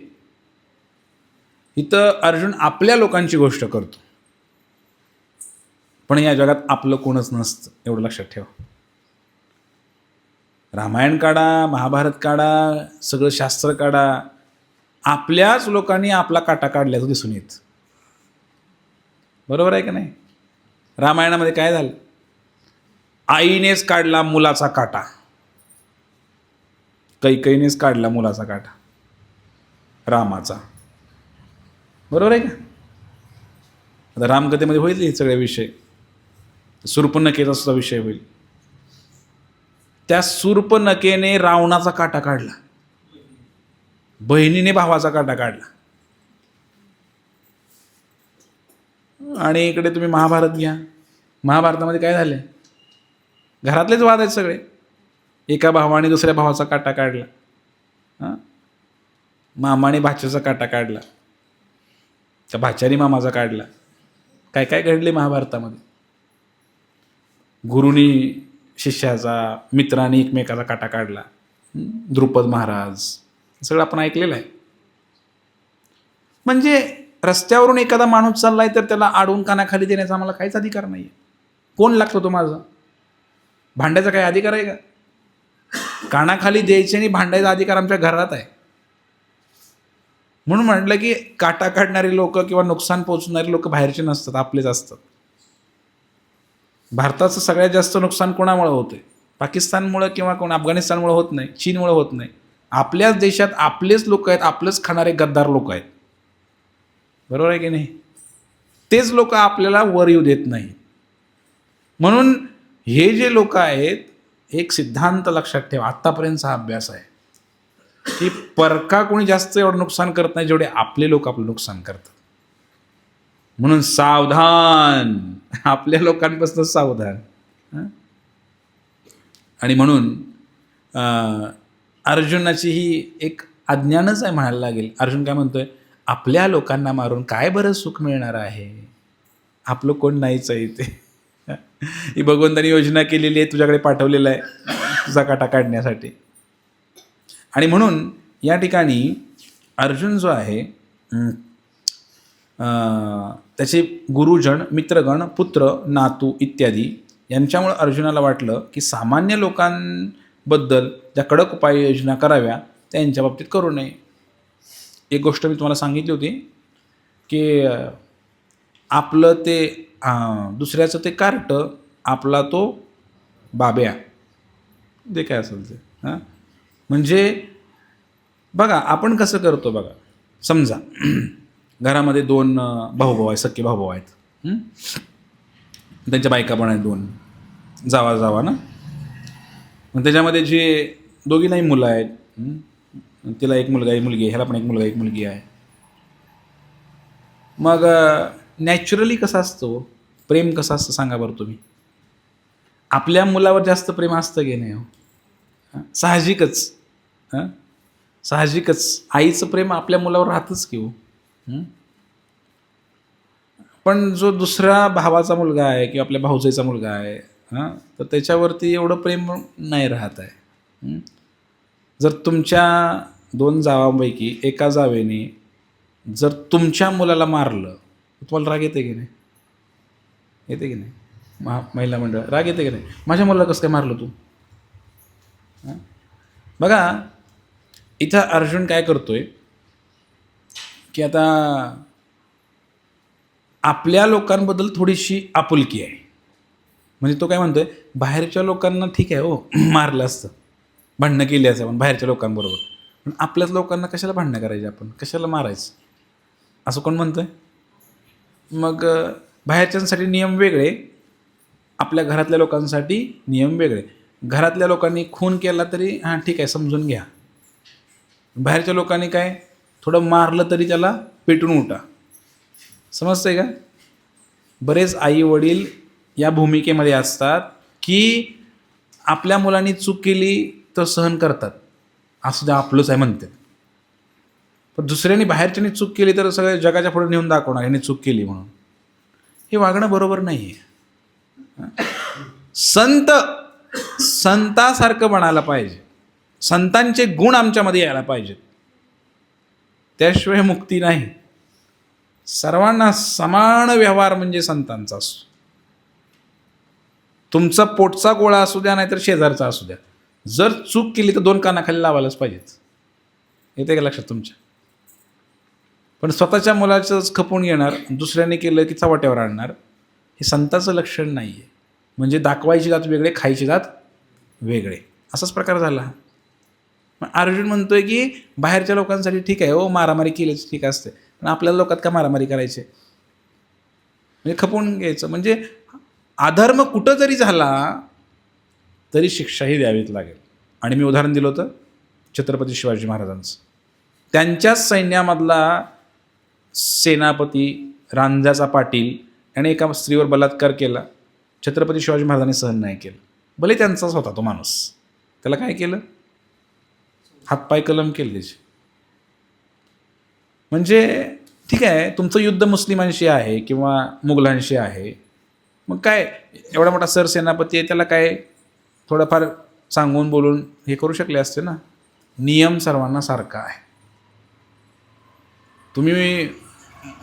S1: इथं अर्जुन आपल्या लोकांची गोष्ट करतो, पण या जगात आपलं कोणच नसतं, एवढं लक्षात ठेवा. रामायण काढा, महाभारत काढा, सगळं शास्त्र काढा, आपल्याच लोकांनी आपला काटा काढल्याचं दिसून येत. बरोबर आहे का नाही? रामायणामध्ये काय झालं, आईनेच काढला मुलाचा काटा, कैकेयीनेच काढला मुलाचा काटा रामाचा. बरोबर आहे का? आता रामकथेमध्ये होईल हे सगळे विषय, शूर्पणखेचा सुद्धा विषय होईल. त्या शूर्पणखेने रावणाचा काटा काढला, बहिणीने भावाचा काटा काढला. आणि इकडे तुम्ही महाभारत घ्या, महाभारतामध्ये काय झाले, घरातलेच वाद आहेत सगळे. एका भावाने दुसऱ्या भावाचा काटा काढला. हां, मामाने भाच्याचा काटा काढला, त्या भाच्याने मामाचा काढला. काय काय घडले महाभारतामध्ये. गुरुनी शिष्याचा, मित्राने एकमेकाचा काटा काढला. द्रुपद महाराज, सगळं आपण ऐकलेलं आहे. म्हणजे रस्त्यावरून एखादा माणूस चाललाय तर त्याला आडवून कानाखाली देण्याचा आम्हाला काहीच अधिकार नाही. कोण लागतो तो माझा? भांड्याचा काही अधिकार आहे का? कानाखाली द्यायचे आणि भांडायचा अधिकार आमच्या घरात आहे. म्हणून म्हटलं की काटा काढणारी लोक किंवा नुकसान पोहोचणारी लोक बाहेरचे नसतात, आपलेच असतात. भारताचं सगळ्यात जास्त नुकसान कोणामुळे होते? पाकिस्तानमुळे किंवा कोण अफगाणिस्तानमुळे होत नाही, चीनमुळे होत नाही. आपल्याच देशात आपलेच लोक आहेत, आपलेच खाणारे गद्दार लोक आहेत. बरोबर आहे की नाही? तेच लोक आपल्याला वर येऊ देत नाही. म्हणून हे जे लोक आहेत, एक सिद्धांत लक्षात ठेवा, आत्तापर्यंतचा अभ्यास आहे की परका कोणी जास्त एवढं नुकसान करत नाही जेवढे आपले लोक आपलं नुकसान करतात. म्हणून सावधान, आपल्या लोकांपासून सावधान. आणि म्हणून अर्जुनाची ही एक अज्ञानच आहे म्हणायला लागेल. अर्जुन काय म्हणतोय? आपल्या लोकांना मारून काय बरं सुख मिळणार आहे? आपलं कोण नाहीच आहे इथे. ही भगवंतानी योजना केलेली आहे, तुझ्याकडे पाठवलेलं आहे तुझा काटा काढण्यासाठी. आणि म्हणून या ठिकाणी अर्जुन जो आहे त्याचे गुरुजन, मित्रगण, पुत्र, नातू इत्यादी यांच्यामुळं अर्जुनाला वाटलं की सामान्य लोकांबद्दल ज्या कडक उपाययोजना कराव्या त्यांच्या बाबतीत करू नये. एक गोष्ट मी तुम्हाला सांगितली होती की आपलं ते दुसऱ्याचं ते कार्ट, आपला तो बाब्या, जे काय असेल ते. म्हणजे बघा आपण कसं करतो बघा. समजा घरामध्ये 2 भाऊ आहेत, सख्खे भाऊ आहेत. त्यांच्या बायका पण आहेत 2, जावा ना. मग त्याच्यामध्ये जे दोघींनाही मुलं आहेत, तिला एक मुलगा एक मुलगी आहे, ह्याला पण एक मुलगा एक मुलगी आहे. मग नॅचरली कसं असतं, प्रेम कसं असतं सांगा बरं तुम्ही? आपल्या मुलावर जास्त प्रेम असतं की नाही? साहजिकच. साहजिकच आईचं प्रेम आपल्या मुलावर राहतंच की हो. पण जो दुसऱ्या भावाचा मुलगा आहे किंवा आपल्या भाऊजाईचा मुलगा आहे, तर त्याच्यावरती एवढं प्रेम नाही राहत आहे. जर तुमच्या 2 जावांपैकी एका जावेने जर तुमच्या मुलाला मारलं, तुम्हाला राग येते की नाही? येते की नाही? महिला मंडळ राग येते की नाही? माझ्या मुलाला कसं काय मारलं तू? बघा इथं अर्जुन काय करतोय की आता आपल्या लोकांबद्दल थोडीशी आपुलकी आहे. म्हणजे तो काय म्हणतोय, बाहेरच्या लोकांना ठीक आहे हो मारलं असतं, भांडणं केली असं पण बाहेरच्या लोकांबरोबर, पण आपल्याच लोकांना कशाला भांडणं करायची, आपण कशाला मारायचं, असं कोण म्हणतोय? मग बाहेरच्यांसाठी नियम वेगळे, आपल्या घरातल्या लोकांसाठी नियम वेगळे. घरातल्या लोकांनी खून केला तरी हां ठीक आहे समजून घ्या, बाहेरच्या लोकांनी काय थोडं मारलं तरी त्याला पेटून उठा. समजतंय का? बरेच आई वडील या भूमिकेमध्ये असतात की आपल्या मुलांनी चूक केली तर सहन करतात, असं जे आपलंच आहे म्हणतात. पण दुसऱ्यांनी बाहेरच्यांनी चूक केली तर सगळ्या जगाच्या पुढे नेऊन दाखवणार ह्याने चूक केली म्हणून. हे वागणं बरोबर नाही आहे. संतासारखं बनायला पाहिजे, संतांचे गुण आमच्यामध्ये यायला पाहिजेत, त्याशिवाय मुक्ती नाही. सर्वांना समान व्यवहार म्हणजे संतांचा असतो. तुमचा पोटचा गोळा असू द्या नाहीतर शेजारचा असू द्या, जर चूक केली तर 2 कानाखाली लावायलाच पाहिजेत. येते का लक्षात तुमच्या? पण स्वतःच्या मुलाचंच खपून घेणार, दुसऱ्याने केलं की चव्हाट्यावर आणणार, हे संताचं लक्षण नाही आहे. म्हणजे दाखवायची जात वेगळे, खायची जात वेगळे, असाच प्रकार झाला. मग अर्जुन म्हणतोय की बाहेरच्या लोकांसाठी ठीक आहे हो मारामारी केलीच ठीक असते, पण आपल्या लोकात का मारामारी करायचे, म्हणजे खपवून घ्यायचं. म्हणजे अधर्म कुठं जरी झाला तरी शिक्षाही द्यावीच लागेल. आणि मी उदाहरण दिलं होतं छत्रपती शिवाजी महाराजांचं. त्यांच्याच सैन्यामधला सेनापती रांजाचा पाटील याने एका स्त्रीवर बलात्कार केला, छत्रपती शिवाजी महाराजांनी सहन नाही केलं. भले त्यांचाच होता तो माणूस, त्याला काय केलं, हातपाय कलम केले त्याचे. म्हणजे ठीक आहे, तुमचं युद्ध मुस्लिमांशी आहे किंवा मुघलांशी आहे, मग काय एवढा मोठा सरसेनापती आहे, त्याला काय थोडंफार सांगून बोलून हे करू शकले असते ना. नियम सर्वांना सारखा आहे. तुम्ही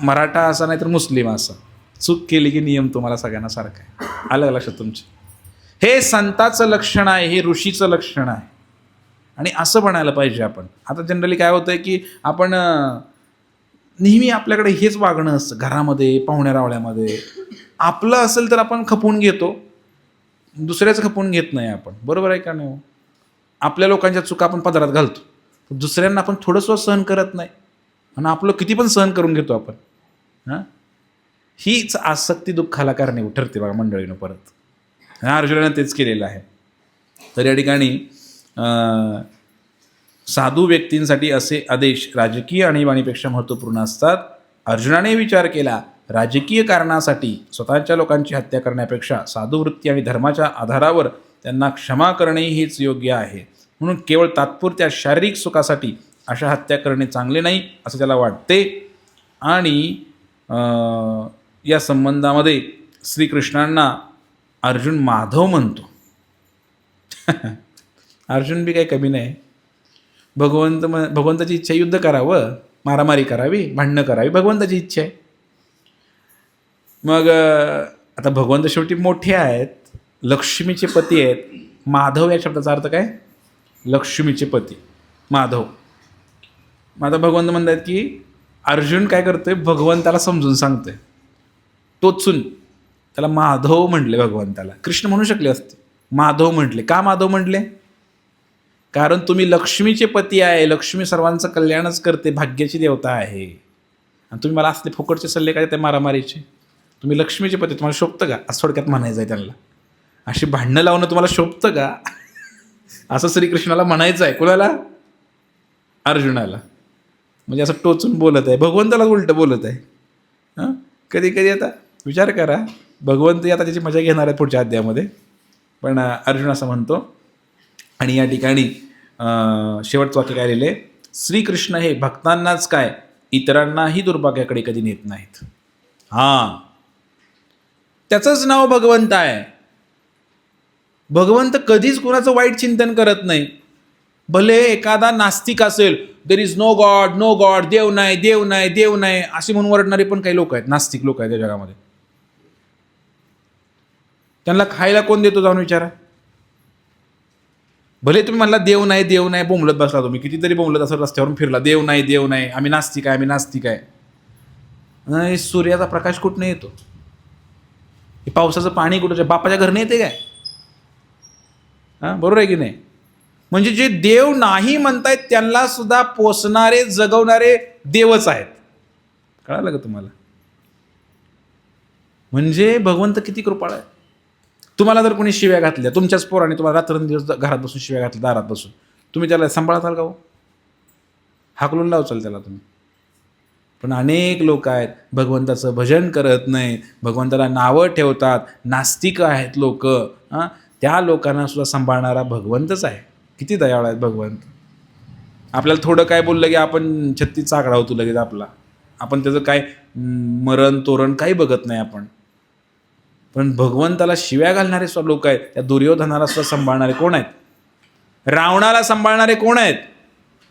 S1: मराठा असा नाही तर मुस्लिम असा, चूक केली की नियम तुम्हाला सगळ्यांना सारखा आहे. आलं लक्षात तुमच्या? हे संताचं लक्षण आहे, हे ऋषीचं लक्षण आहे. आणि असं बनायला पाहिजे आपण. आता जनरली काय होतं आहे की आपण नेहमी आपल्याकडे हेच वागणं असतं घरामध्ये, पाहुण्यारावळ्यामध्ये. आपलं असेल तर आपण खपवून घेतो, दुसऱ्याचं खपवून घेत नाही आपण. बरोबर आहे का नाही? आपल्या लोकांच्या चुका आपण पदरात घालतो, दुसऱ्यांना आपण थोडंसं सहन करत नाही आणि आपलं किती पण सहन करून घेतो आपण. हां, हीच आसक्ती दुःखाला कारणीभूत ठरते बघा मंडळीनं. परत अर्जुनानं तेच केलेलं आहे. तर या ठिकाणी साधू व्यक्तींसाठी असे आदेश राजकीय आणीबाणीपेक्षा महत्त्वपूर्ण असतात. अर्जुनाने विचार केला, राजकीय कारणासाठी स्वतःच्या लोकांची हत्या करण्यापेक्षा साधू वृत्ती आणि धर्माच्या आधारावर त्यांना क्षमा करणे हेच योग्य आहे. म्हणून केवळ तात्पुरत्या शारीरिक सुखासाठी अशा हत्या करणे चांगले नाही असं त्याला वाटते. आणि या संबंधामध्ये श्रीकृष्णांना अर्जुन माधव म्हणतो. अर्जुन बी काही कमी नाही. भगवंताची इच्छा युद्ध करावं, मारामारी करावी, भांडणं करावी, भगवंताची इच्छा आहे. मग आता भगवंत शेवटी मोठे आहेत, लक्ष्मीचे पती आहेत. माधव या शब्दाचा अर्थ काय? लक्ष्मीचे पती, माधव. मग आता भगवंत म्हणतात की अर्जुन काय करतोय, भगवंताला समजून सांगतोय, टोचून त्याला माधव म्हटले भगवंताला. कृष्ण म्हणू शकले असते, माधव म्हटले. का माधव म्हटले? कारण तुम्ही लक्ष्मीचे पती आहे, लक्ष्मी सर्वांचं कल्याणच करते, भाग्याची देवता आहे. आणि तुम्ही मला असले फुकटचे सल्ले काय ते मारामारीचे? तुम्ही लक्ष्मीचे पती, तुम्हाला शोभतं का? असं थोडक्यात म्हणायचं आहे त्यांना. अशी भांडणं लावणं तुम्हाला शोभतं का? असं श्रीकृष्णाला म्हणायचं आहे. कुणाला? अर्जुनाला. म्हणजे असं टोचून बोलत आहे, भगवंताला उलटं बोलत आहे. हां, कधी कधी आता विचार करा, भगवंत आता त्याची मजा घेणार आहे पुढच्या अध्यायामध्ये, पण अर्जुन असं म्हणतो. आणि या ठिकाणी शेवटचं वाक्य काय लिहिले? श्रीकृष्ण हे भक्तांनाच काय इतरांनाही दुर्भाग्याकडे कधी नेत नाहीत. हां, त्याचंच नाव भगवंत आहे. भगवंत कधीच कुणाचं वाईट चिंतन करत नाही. भले एखादा नास्तिक असेल, there is no God, no God, देव नाही, देव नाही, देव नाही असे म्हणून वरडणारे पण काही लोक आहेत, नास्तिक लोक आहेत या जगामध्ये. त्यांना खायला कोण देतो जाऊन विचारा. भले तुम्ही म्हणला देव नाही, देव नाही, बोंबलत बसला तुम्ही, कितीतरी बोंबलत असं रस्त्यावरून फिरला, देव नाही, देव नाही, आम्ही नास्तिक आहे, आम्ही नास्तिक आहे. नाही, सूर्याचा प्रकाश कुठनं येतो? हे पावसाचं पाणी कुठं बापाच्या घरनं येते काय? हां, बरोबर आहे की नाही? म्हणजे जे देव नाही म्हणतायत त्यांना सुद्धा पोसणारे, जगवणारे देवच आहेत. कळालं का तुम्हाला? म्हणजे भगवंत किती कृपाळ आहे. तुम्हाला जर कोणी शिव्या घातल्या, तुमच्याच पोराने तुम्हाला रात्रंदिवस घरात बसून शिव्या घातल्या, दारात बसून, तुम्ही त्याला सांभाळताल का हो? हाकलून लावचाल त्याला तुम्ही. पण अनेक लोक आहेत भगवंताचं भजन करत नाही, भगवंताला नावं ठेवतात, नास्तिक आहेत लोक. हां, त्या लोकांना सुद्धा सांभाळणारा भगवंतच आहे. किती दयाळू आहेत भगवंत. आपल्याला थोडं काय बोललं की आपण छत्तीस चाकडा होतो लगेच आपला. आपण त्याचं काय मरण तोरण काही बघत नाही आपण. पण भगवंताला शिव्या घालणारे सुद्धा लोक आहेत. त्या दुर्योधनाला सुद्धा सांभाळणारे कोण आहेत? रावणाला सांभाळणारे कोण आहेत?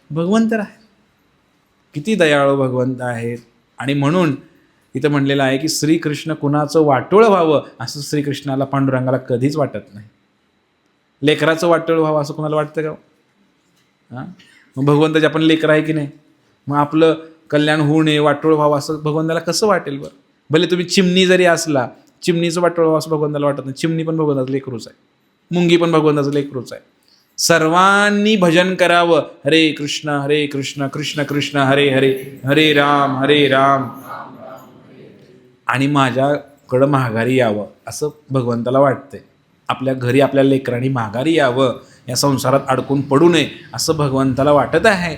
S1: भगवंत आहे. किती दयाळू भगवंत आहेत. आणि म्हणून इथं म्हणलेलं आहे की श्रीकृष्ण कुणाचं वाटोळं व्हावं असं श्रीकृष्णाला, पांडुरंगाला कधीच वाटत नाही. लेकराचं वाटोळं व्हावं असं कोणाला वाटतं का? हां, मग भगवंताचे आपण लेकर आहे की नाही? मग आपलं कल्याण होऊ नये, वाटोळं व्हावं असं भगवंताला कसं वाटेल बरं? भले तुम्ही चिमणी जरी असला, चिमणीचं वाटोळं व्हावं असं भगवंताला वाटत नाही. चिमणी पण भगवंताचं लेकरूच आहे, मुंगी पण भगवंताचं लेकरूच आहे. सर्वांनी भजन करावं. हरे कृष्ण कृष्ण कृष्ण हरे हरे, हरे राम. आणि माझ्याकडं माघारी यावं असं भगवंताला वाटतंय. आपल्या घरी आपल्या लेकरांनी माघारी यावं, या संसारात अडकून पडू नये असं भगवंताला वाटत आहे.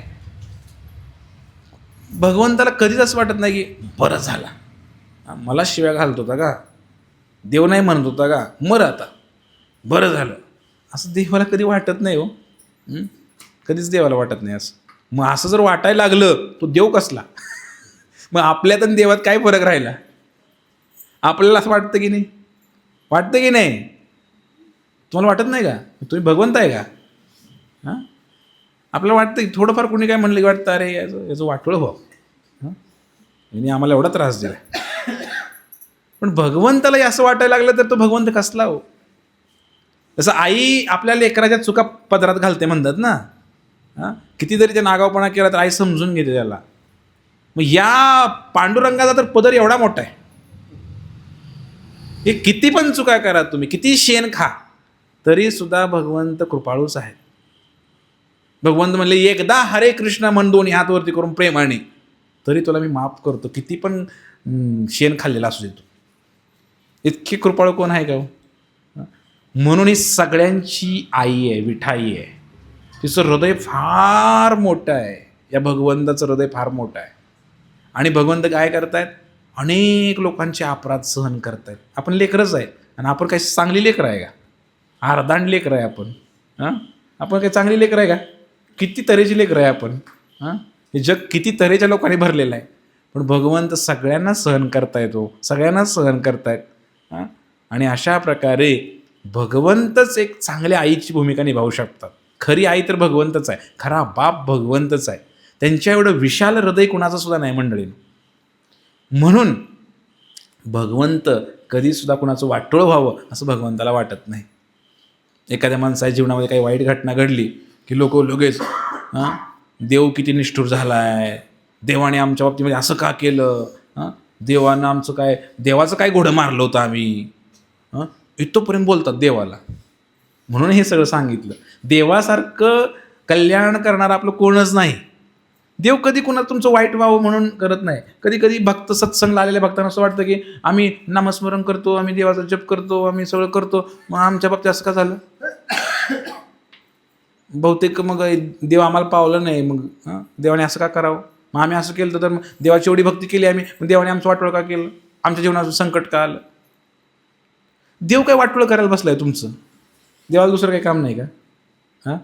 S1: भगवंताला कधीच असं वाटत नाही की बरं झाला, मला शिव्या घालत होता का, देव नाही म्हणत होता का, मर आता, बरं झालं, असं देवाला कधी वाटत नाही हो. कधीच देवाला वाटत नाही असं. मग असं जर वाटायला लागलं तो देव कसला? मग आपल्यात आणि देवात काय फरक राहिला? आपल्याला असं वाटतं की नाही? वाटतं की नाही? तुम्हाला वाटत नाही का तुम्ही भगवंत आहे का? हां, आपल्याला वाटतं की थोडंफार कोणी काय म्हणलं की वाटतं अरे याचं वाटोळं व्हावं, हां, यांनी आम्हाला एवढा त्रास दिला. पण भगवंतालाही असं वाटायला लागलं तर तो भगवंत कसला हो? जसं आई आपल्या लेकराच्या चुका पदरात घालते म्हणतात ना, हां, कितीतरी ते नागावपणा केला तर आई समजून घेते त्याला. मग या पांडुरंगाचा तर पदर एवढा मोठा आहे, हे किती पण चुका करा तुम्ही, किती शेण खा, तरी सुद्धा भगवंत कृपाळूच आहे. भगवंत म्हणले एकदा हरे कृष्ण म्हण दोन्ही हात वरती करून प्रेमाने, तरी तुला मी माफ करतो, किती पण शेण खाल्लेला असू दे तू. इतकी कृपाळू कोण आहे का हो? म्हणून ही सगळ्यांची आई आहे, विठाई आहे. तिचं हृदय फार मोठं आहे. या भगवंताचं हृदय फार मोठं आहे. आणि भगवंत काय करतायत? अनेक लोकांचे अपराध सहन करतायत. आपण लेकरच आहे आणि आपण काही चांगली लेकर आहे का? अर्धांड लेकर आहे आपण. हां, आपण काही चांगली लेकर आहे का? किती तऱ्हेची लेकर आहे आपण. हां, हे जग किती तऱ्हेच्या लोकांनी भरलेलं आहे. पण भगवंत सगळ्यांना सहन करता येतो, सगळ्यांना सहन करतायत. हां, आणि अशा प्रकारे भगवंतच एक चांगल्या आईची भूमिका निभावू शकतात. खरी आई तर भगवंतच आहे, खरा बाप भगवंतच आहे. त्यांच्या एवढं विशाल हृदय कुणाचं सुद्धा नाही मंडळीनं. म्हणून भगवंत कधीसुद्धा कुणाचं वाटोळं व्हावं असं भगवंताला वाटत नाही. एखाद्या माणसाच्या जीवनामध्ये काही वाईट घटना घडली की लोक लगेच हां, देव किती निष्ठुर झाला आहे, देवाने आमच्या बाबतीमध्ये असं का केलं, हां, देवानं आमचं काय, देवाचं काय घोडं मारलं होतं आम्ही, हां, इथंपर्यंत बोलतात देवाला. म्हणून हे सगळं सांगितलं. देवासारखं कल्याण करणारं आपलं कोणच नाही. देव कधी कुणा तुमचं वाईट व्हावं म्हणून करत नाही. कधी कधी भक्त सत्संगला आलेल्या भक्तांना असं वाटतं की आम्ही नामस्मरण करतो, आम्ही देवाचा जप करतो, आम्ही सगळं करतो, मग आमच्या बाबतीत असं का झालं? बहुतेक मग देव आम्हाला पावलं नाही, मग हां, देवाने असं का करावं? मग आम्ही असं केलं तर मग देवाची एवढी भक्ती केली आम्ही, मग देवाने आमचं वाटोळं का केलं? आमच्या जीवनाचं संकट का आलं? देव काय वाटोळं करायला बसलाय तुमचं? देवाला दुसरं काही काम नाही का? हां,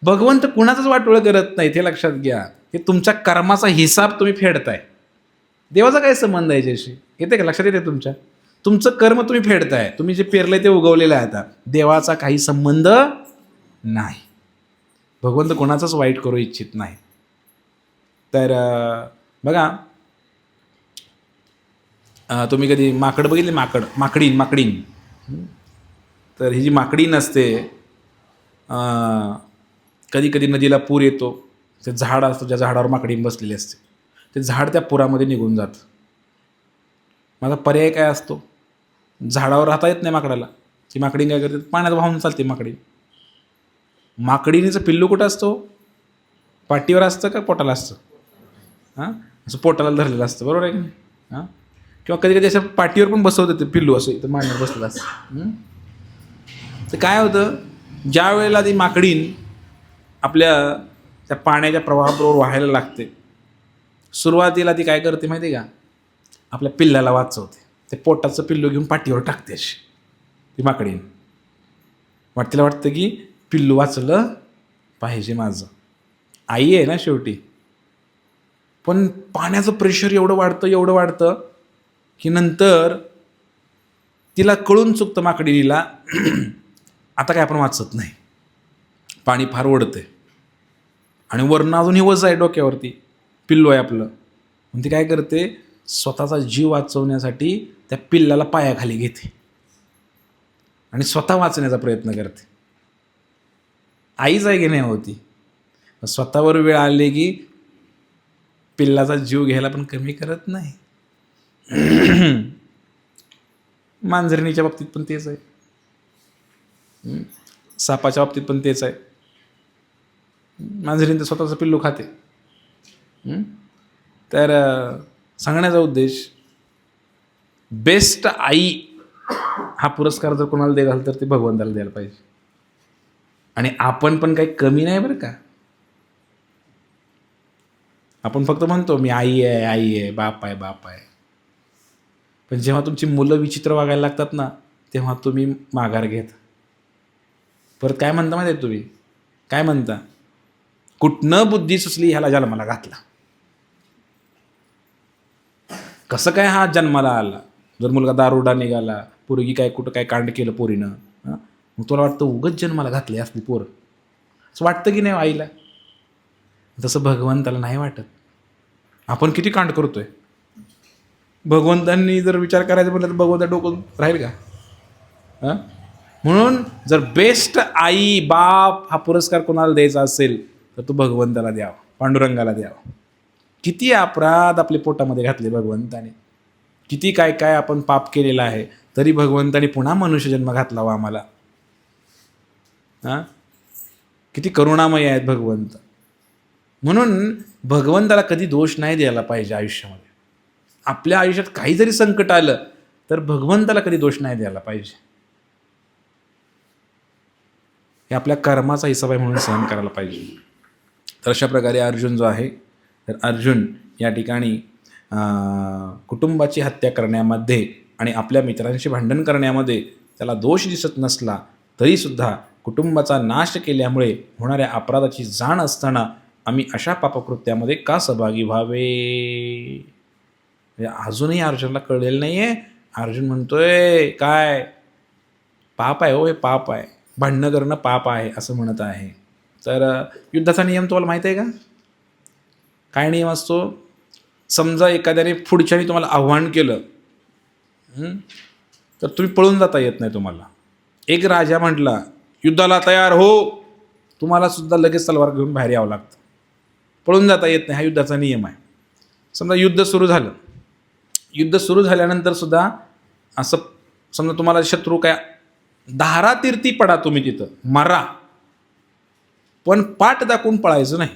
S1: भगवंत कुणाचंच वाटोळं करत नाही, ते लक्षात घ्या. हे तुमच्या कर्माचा हिसाब तुम्ही फेडताय. देवाचा काय संबंध आहे याच्याशी? येते का लक्षात? येते तुमच्या? तुमचं कर्म तुम्ही फेडताय, तुम्ही जे पेरलंय ते उगवलेलं आहे. आता देवाचा काही संबंध नाही. भगवंत कोणाचंच वाईट करू इच्छित नाही. तर बघा, तुम्ही कधी माकड बघितले? माकडीन. तर ही जी माकडीन असते, कधी कधी नदीला पूर येतो, ते झाड असतं ज्या झाडावर माकडीन बसलेली असते, ते झाड त्या पुरामध्ये निघून जातं. माझा पर्याय काय असतो? झाडावर राहता येत नाही माकडाला. ती माकडीन काय करते? पाण्यात वाहून चालते माकडी. माकडीनीचं पिल्लू कुठं असतो? पाठीवर असतं का पोटाला असतं? हां, असं पोटाला धरलेलं असतं, बरोबर आहे की नाही? हां, किंवा कधी कधी असं पाठीवर पण बसवतं ते पिल्लू, असं इथं मांडीवर बसलेलं असतं. तर काय होतं, ज्या वेळेला ती माकडीन आपल्या त्या पाण्याच्या प्रवाहाबरोबर व्हायला लागते, सुरुवातीला ती काय करते माहिती आहे का? आपल्या पिल्लाला वाचवते. ते पोटाचं पिल्लू घेऊन पाठीवर टाकते अशी ती माकडीन. तिला वाटतं की पिल्लू वाचलं पाहिजे माझं. आई आहे ना शेवटी. पण पाण्याचं प्रेशर एवढं वाढतं की नंतर तिला कळून चुकतं माकडीला, आता काय आपण वाचत नाही, पाणी फार ओढतंय आणि वरनं अजून ही वज आहे डोक्यावरती, पिल्लू आहे आपलं. मग ती काय करते? स्वतःचा जीव वाचवण्यासाठी त्या पिल्लाला पायाखाली घेते आणि स्वतः वाचण्याचा प्रयत्न करते. आईच आहे की नाही होती? स्वतःवर वेळ आली की पिल्लाचा जीव घ्यायला पण कमी करत नाही. मांजरणीच्या बाबतीत पण तेच आहे, सापाच्या बाबतीत पण तेच आहे. मांजरीन तर स्वतःचं पिल्लू खाते. तर सांगण्याचा उद्देश, बेस्ट आई हा पुरस्कार जर कोणाला द्यायला तर ते भगवंताला द्यायला पाहिजे. आणि आपण पण काही कमी नाही बरं का. आपण फक्त म्हणतो मी आई आहे, बाप आहे. पण जेव्हा तुमची मुलं विचित्र वागायला लागतात ना, तेव्हा तुम्ही माघार घेत. परत काय म्हणता माहिती आहे तुम्ही? काय म्हणता? कुठनं बुद्धी सुचली ह्याला जन्माला घातला. कसं काय हा जन्माला आला? जर मुलगा दारुडा निघाला, पोरगी काय कुठं काय कांड केलं पोरीनं, मग तुला वाटतं उगाच जन्माला घातली असली पोरं, असं वाटतं की नाही आईला? तसं भगवंताला नाही वाटत. आपण किती कांड करतोय. भगवंतांनी जर विचार करायचा म्हटलं तर भगवंता डोकं राहील का? म्हणून जर बेस्ट आई बाप हा पुरस्कार कोणाला द्यायचा असेल तर तो भगवंताला द्यावा, पांडुरंगाला द्यावा. किती अपराध आपल्या पोटामध्ये घातले भगवंताने, किती काय काय आपण पाप केलेलं आहे, तरी भगवंताने पुन्हा मनुष्यजन्म घातला वा आम्हाला. किती करुणामय आहेत भगवंत. म्हणून भगवंताला कधी दोष नाही द्यायला पाहिजे आयुष्यामध्ये. आपल्या आयुष्यात काही जरी संकट आलं तर भगवंताला कधी दोष नाही द्यायला पाहिजे. हे आपल्या कर्माचा हिसाब आहे म्हणून सहन करायला पाहिजे. तर अशा प्रकारे अर्जुन जो आहे, तर अर्जुन या ठिकाणी कुटुंबाची हत्या करण्यामध्ये आणि आपल्या मित्रांशी भांडण करण्यामध्ये त्याला दोष दिसत नसला तरीसुद्धा कुटुंबाचा नाश केल्यामुळे होणाऱ्या अपराधाची जाण असताना आम्ही अशा पापकृत्यामध्ये का सहभागी व्हावे? अजूनही अर्जुनला कळलेलं नाही आहे. अर्जुन म्हणतोय काय पाप आहे, हो हे पाप आहे, भांडणं करणं पाप आहे असं म्हणत आहे. तर युद्धाचा नियम तुम्हाला माहीत आहे का? काय नियम असतो? समजा एखाद्याने पुढच्याने तुम्हाला आव्हान केलं तर तुम्ही पळून जाता येत नाही तुम्हाला. एक राजा म्हटला युद्धाला तयार हो, तुम्हाला सुद्धा लगेच तलवार घेऊन बाहेर यावं लागतं, पळून जाता येत नाही. हा युद्धाचा नियम आहे. समजा युद्ध सुरू झालं, युद्ध सुरू झाल्यानंतर सुद्धा असं समजा तुम्हाला शत्रू काय धारातीर्थी पडा, तुम्ही तिथं मरा, पण पाठ दाखवून पळायचं नाही.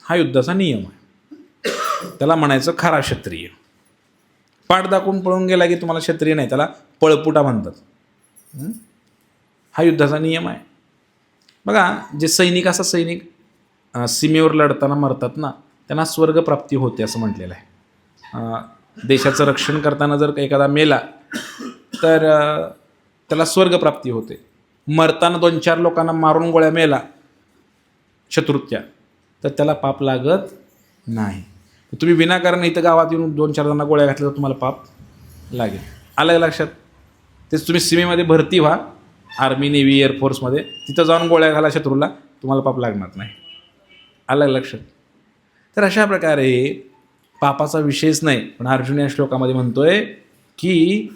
S1: हा युद्धाचा नियम आहे. त्याला म्हणायचं खरा क्षत्रिय. पाठ दाखवून पळून गेला की तुम्हाला क्षत्रिय नाही, त्याला पळपुटा म्हणतात. हा युद्धाचा नियम आहे. बघा, जे सैनिक असा सैनिक सीमेवर लढताना मरतात ना, त्यांना स्वर्गप्राप्ती होते असं म्हटलेलं आहे. देशाचं रक्षण करताना जर एखादा मेला तर त्याला स्वर्गप्राप्ती होते. मरताना 2-4 लोकांना मारून गोळ्या मेला शत्रुत्या, तर त्याला पाप लागत नाही. तुम्ही विनाकारण इथं गावात येऊन 2-4 जणांना गोळ्या घातल्या तर तुम्हाला पाप लागेल. आलं लक्षात? तेच तुम्ही सीमेमध्ये भरती व्हा, आर्मी नेव्ही एअरफोर्समध्ये, तिथं जाऊन गोळ्या घाला शत्रूला, तुम्हाला पाप लागणार नाही. आलं लक्षात? तर अशा प्रकारे पापाचा विषयच नाही. पण अर्जुन या श्लोकामध्ये म्हणतोय की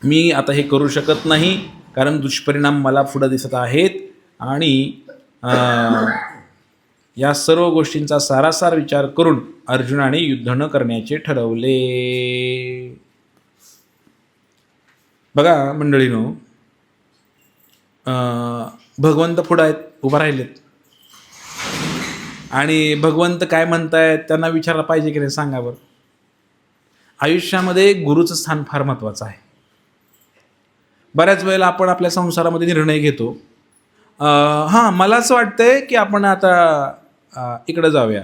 S1: मी आता हे करू शकत नाही कारण दुष्परिणाम मला पुढं दिसत आहेत आणि या सर्व गोष्टींचा सारासार विचार करून अर्जुनाने युद्ध न करण्याचे ठरवले. बघा मंडळीनो, भगवंत पुढं आहेत, उभा राहिलेत आणि भगवंत काय म्हणतायत त्यांना विचारला पाहिजे की नाही सांगा बरं. आयुष्यामध्ये गुरुचं स्थान फार महत्त्वाचं आहे. बऱ्याच वेळेला आपण आपल्या संसारामध्ये निर्णय घेतो, हां मला असं वाटतंय की आपण आता इकडं जाऊया,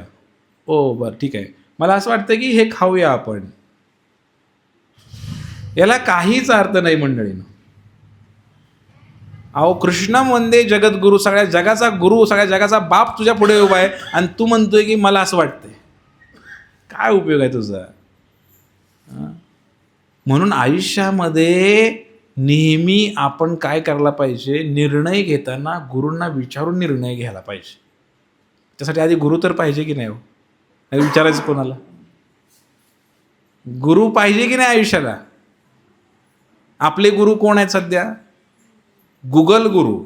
S1: ओ बरं ठीक आहे, मला असं वाटतं की हे खाऊया आपण. याला काहीच अर्थ नाही मंडळीनं. अहो कृष्ण वंदे जगद्गुरू, सगळ्या जगाचा गुरु, सगळ्या जगाचा बाप तुझ्या पुढे उभा आहे आणि तू म्हणतोय की मला असं वाटतंय. काय उपयोग आहे तुझा? म्हणून आयुष्यामध्ये नेहमी आपण काय करायला पाहिजे, निर्णय घेताना गुरूंना विचारून निर्णय घ्यायला पाहिजे. त्यासाठी आधी गुरु तर पाहिजे की नाही हो? नाही विचारायचं कोणाला? गुरु पाहिजे की नाही आयुष्याला? आपले गुरु कोण आहेत सध्या? गुगल गुरु,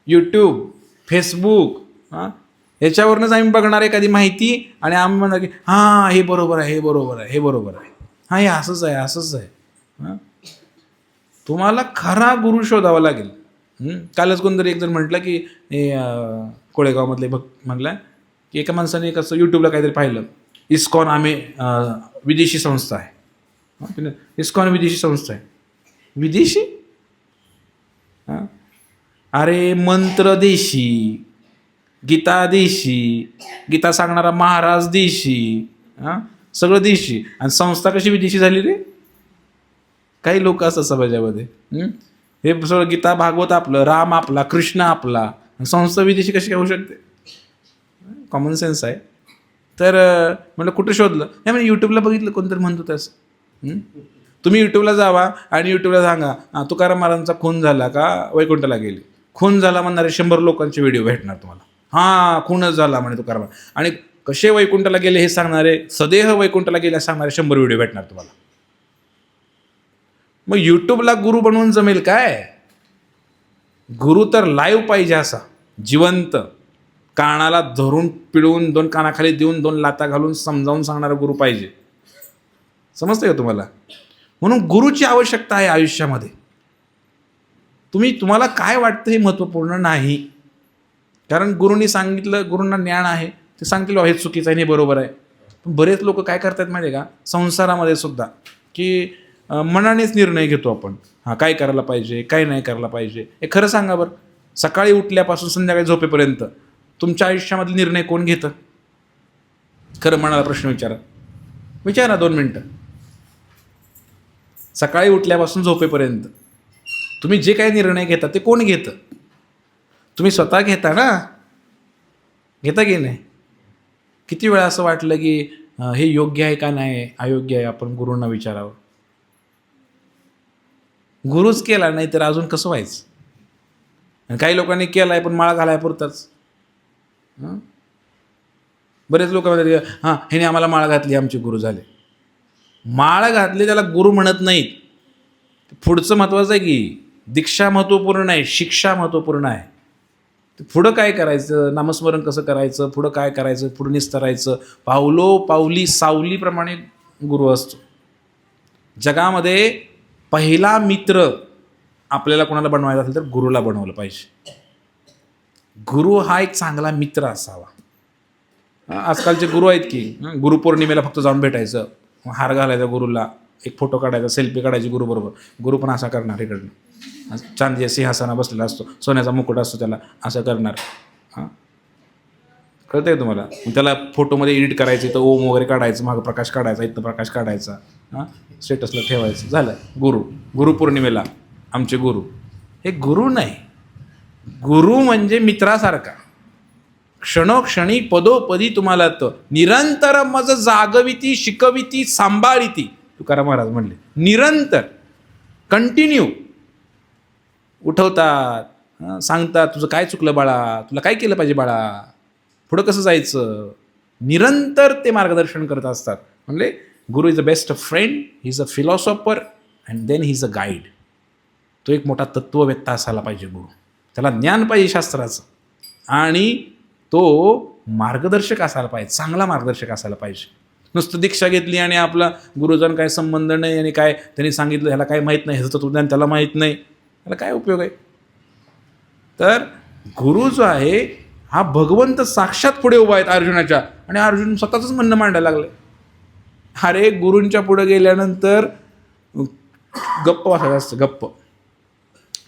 S1: यूट्यूब, फेसबुक, याच्यावरूनच आम्ही बघणार एखादी माहिती आणि आम्ही म्हणणार की हां हे बरोबर आहे, हे बरोबर आहे, हे बरोबर आहे, हां हे असंच आहे, असंच आहे. तुम्हाला खरा गुरु शोधावा लागेल. कालच कोणतरी एकजण म्हटलं की कोळेगावमधले म्हटलं की एका माणसाने कसं यूट्यूबला काहीतरी पाहिलं, इस्कॉन आम्ही विदेशी संस्था आहे. इस्कॉन विदेशी संस्था आहे. विदेशी? अरे मंत्र देशी, गीता देशी, गीता सांगणारा महाराज देशी, सगळं देशी, आणि संस्था कशी विदेशी झाली रे? काही लोक असतात समाजामध्ये, हे सगळं गीता भागवत आपलं, राम आपला, कृष्ण आपला, संस्था विदेशी कशी होऊ शकते? कॉमन सेन्स आहे. तर म्हटलं कुठं शोधलं, नाही म्हणजे यूट्यूबला बघितलं कोणतरी म्हणतो तसं. तुम्ही यूट्यूबला जावा आणि यूट्यूबला सांगा तुकाराम महाराजांचा खून झाला का वैकुंठाला गेले, खून झाला म्हणणारे 100 लोकांचे व्हिडिओ भेटणार तुम्हाला. हां खूनच झाला म्हणे तुकाराम, आणि कसे वैकुंठाला गेले हे सांगणारे, सदेह वैकुंठाला गेले सांगणारे 100 व्हिडिओ भेटणार तुम्हाला. मग यूट्यूबला गुरु बनवून जमेल काय? गुरु तर लाईव्ह पाहिजे, असा जिवंत, कानाला धरून पिळून 2 कानाखाली देऊन 2 लाता घालून समजावून सांगणारा गुरु पाहिजे. समजतंय का तुम्हाला? म्हणून गुरुची आवश्यकता आहे आयुष्यामध्ये. तुम्हाला काय वाटतं हे महत्त्वपूर्ण नाही, कारण गुरुंनी सांगितलं, गुरूंना ज्ञान आहे, ते सांगतील हे चुकीचं आहे हे बरोबर आहे. पण बरेच लोक काय करतात माहिती आहे का, संसारामध्ये सुद्धा, की मनानेच निर्णय घेतो आपण, काय करायला पाहिजे काय नाही करायला पाहिजे. हे खरं सांगा बरं, सकाळी उठल्यापासून संध्याकाळी झोपेपर्यंत तुमच्या आयुष्यामधले निर्णय कोण घेतं? खरं मनाला प्रश्न विचारा 2 मिनटं. सकाळी उठल्यापासून झोपेपर्यंत तुम्ही जे काही निर्णय घेता ते कोण घेतं? तुम्ही स्वतः घेता ना, घेता की नाही? किती वेळा असं वाटलं की हे योग्य आहे का नाही, अयोग्य आहे, आपण गुरूंना विचारावं. गुरुच केला नाही तर अजून कसं व्हायचं? काही लोकांनी केला आहे पण माळ घालाय पुरताच. बरेच लोक म्हणतात ह्याने आम्हाला माळ घातली, आमचे गुरु झाले. माळ घातली त्याला गुरु म्हणत नाहीत. पुढचं महत्त्वाचं आहे की दीक्षा महत्त्वपूर्ण आहे, शिक्षा महत्त्वपूर्ण आहे. पुढं काय करायचं, नामस्मरण कसं करायचं, पुढं काय करायचं, पुढं निस्तरायचं, पावली सावलीप्रमाणे गुरु असतो. जगामध्ये पहिला मित्र आपल्याला कोणाला बनवायचा असेल तर गुरुला बनवलं पाहिजे. गुरु हा एक चांगला मित्र असावा. आजकालचे गुरु आहेत की गुरुपौर्णिमेला फक्त जाऊन भेटायचं, हार घालायचा गुरुला, एक फोटो काढायचा, सेल्फी काढायची गुरुबरोबर. गुरु पण असा करणार, इकडनं चांदी सिंहासना बसलेला असतो, सोन्याचा मुकुट असतो, त्याला असं करणार. कळतंय तुम्हाला? त्याला फोटोमध्ये एडिट करायचं, इथं ओम वगैरे काढायचं, मागं प्रकाश काढायचा, इथं प्रकाश काढायचा, स्टेटसला ठेवायचं. झालं गुरुपौर्णिमेला आमचे गुरु. हे गुरु नाही. गुरु म्हणजे मित्रासारखा, क्षणोक्षणी पदोपदी तुम्हाला निरंतर मज जागविती शिकविती सांभाळिती, तुकाराम महाराज म्हणले. निरंतर, कंटिन्यू उठवतात, सांगतात तुझं काय चुकलं बाळा, तुला काय केलं पाहिजे बाळा, पुढं कसं जायचं, निरंतर ते मार्गदर्शन करत असतात. म्हणजे guru is a best friend, he is a philosopher and then he is a guide. तो एक मोठा तत्ववेत्ता असायला पाहिजे गुरु. त्याला ज्ञान पाहिजे शास्त्राचं, आणि तो मार्गदर्शक असायला पाहिजे, चांगला मार्गदर्शक असायला पाहिजे. नुसतं दीक्षा घेतली आणि आपला गुरुजन काय संबंध नाही आणि काय त्यांनी सांगितलं ह्याला काय माहीत नाही, ह्याचं तत्वज्ञान त्याला माहीत नाही, त्याला काय उपयोग आहे? तर गुरु जो आहे हा भगवंत साक्षात पुढे उभा आहेत अर्जुनाच्या, आणि अर्जुन स्वतःच म्हणणं मांडायला लागले. अरे गुरूंच्या पुढे गेल्यानंतर गप्प वाचायचं असतं, गप्प.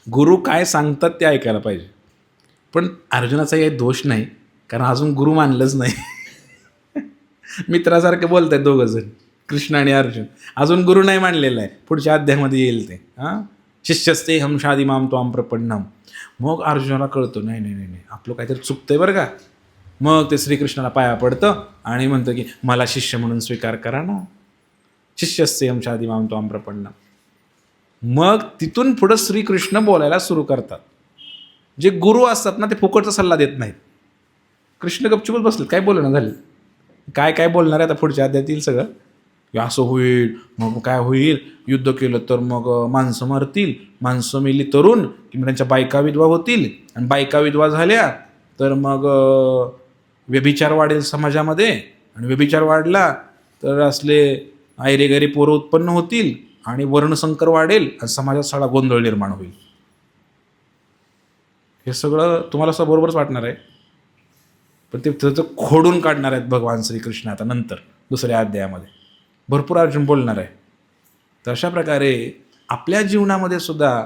S1: गुरु काय सांगतात ते ऐकायला पाहिजे. पण अर्जुनाचाही दोष नाही, कारण अजून गुरु मानलंच नाही. मित्रासारखे बोलत आहेत दोघं जण, कृष्ण आणि अर्जुन. अजून गुरु नाही मानलेला आहे, पुढच्या अध्यायामध्ये येईल ते. शिष्यस्ते हम शादी माम त्वाम प्रपन्नम. मग अर्जुनाला कळतं नाही नाही नाही आपलं काहीतरी चुकतंय बरं का. मग ते श्रीकृष्णाला पाया पडतं आणि म्हणतं की मला शिष्य म्हणून स्वीकार करा ना. शिष्यस्ते हम शादी माम त्वाम प्रपन्नम. मग तिथून पुढं श्रीकृष्ण बोलायला सुरू करतात. जे गुरु असतात ना ते फुकटचा सल्ला देत नाहीत. कृष्ण गपचूपच बसलेत, काय बोलणं झालं, काय काय बोलणार आहे आता पुढच्या अध्यायात येईल सगळं. असं होईल, मग काय होईल, युद्ध केलं तर मग माणसं मरतील, माणसं मेली तरुण की मग त्यांच्या बायका विधवा होतील, आणि बायका विधवा झाल्या तर मग व्यभिचार वाढेल समाजामध्ये, आणि व्यभिचार वाढला तर असले आयरेगैरे पोरं उत्पन्न होतील, आणि वर्णसंकर वाढेल आणि समाजात सगळा गोंधळ निर्माण होईल. हे सगळं तुम्हाला असं बरोबरच वाटणार आहे, पण ते त्याचं खोडून काढणार आहेत भगवान श्रीकृष्ण आता नंतर दुसऱ्या अध्यायामध्ये. भरपूर अर्जुन बोलणार आहे. तर अशा प्रकारे आपल्या जीवनामध्ये सुद्धा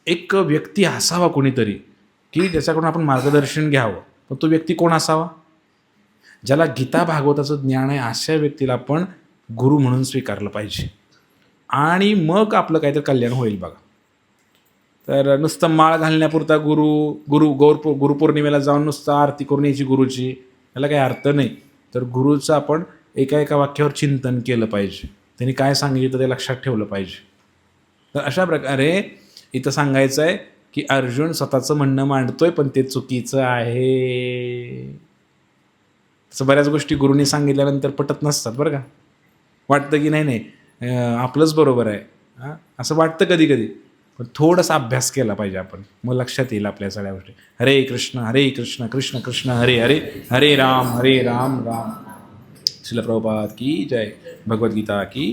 S1: एक व्यक्ती असावा कोणीतरी की ज्याच्याकडून आपण मार्गदर्शन घ्यावं. पण तो व्यक्ती कोण असावा? ज्याला गीता भागवताचं ज्ञान आहे, अशा व्यक्तीला आपण गुरु म्हणून स्वीकारलं पाहिजे, आणि मग आपलं काहीतरी कल्याण होईल बघा. तर नुसतं माळ घालण्यापुरता गुरुपौर्णिमेला जाऊन नुसतं आरती करून यायची गुरुची, याला काही अर्थ नाही. तर गुरुचं आपण एका एका वाक्यावर चिंतन केलं पाहिजे. त्यांनी काय सांगितलं ते लक्षात ठेवलं पाहिजे. तर अशा प्रकारे इथं सांगायचं आहे की अर्जुन स्वतःचं म्हणणं मांडतोय पण ते चुकीचं आहे. तसं बऱ्याच गोष्टी गुरुनी सांगितल्यानंतर पटत नसतात बरं का. वाटतं की नाही नाही आपलंच बरोबर आहे हां असं वाटतं कधी कधी. पण थोडासा अभ्यास केला पाहिजे आपण, मग लक्षात येईल आपल्या सगळ्या गोष्टी. हरे कृष्ण कृष्ण कृष्ण हरे हरे हरे राम राम राम. श्रील प्रभुपाद की जय. भगवद्गीता की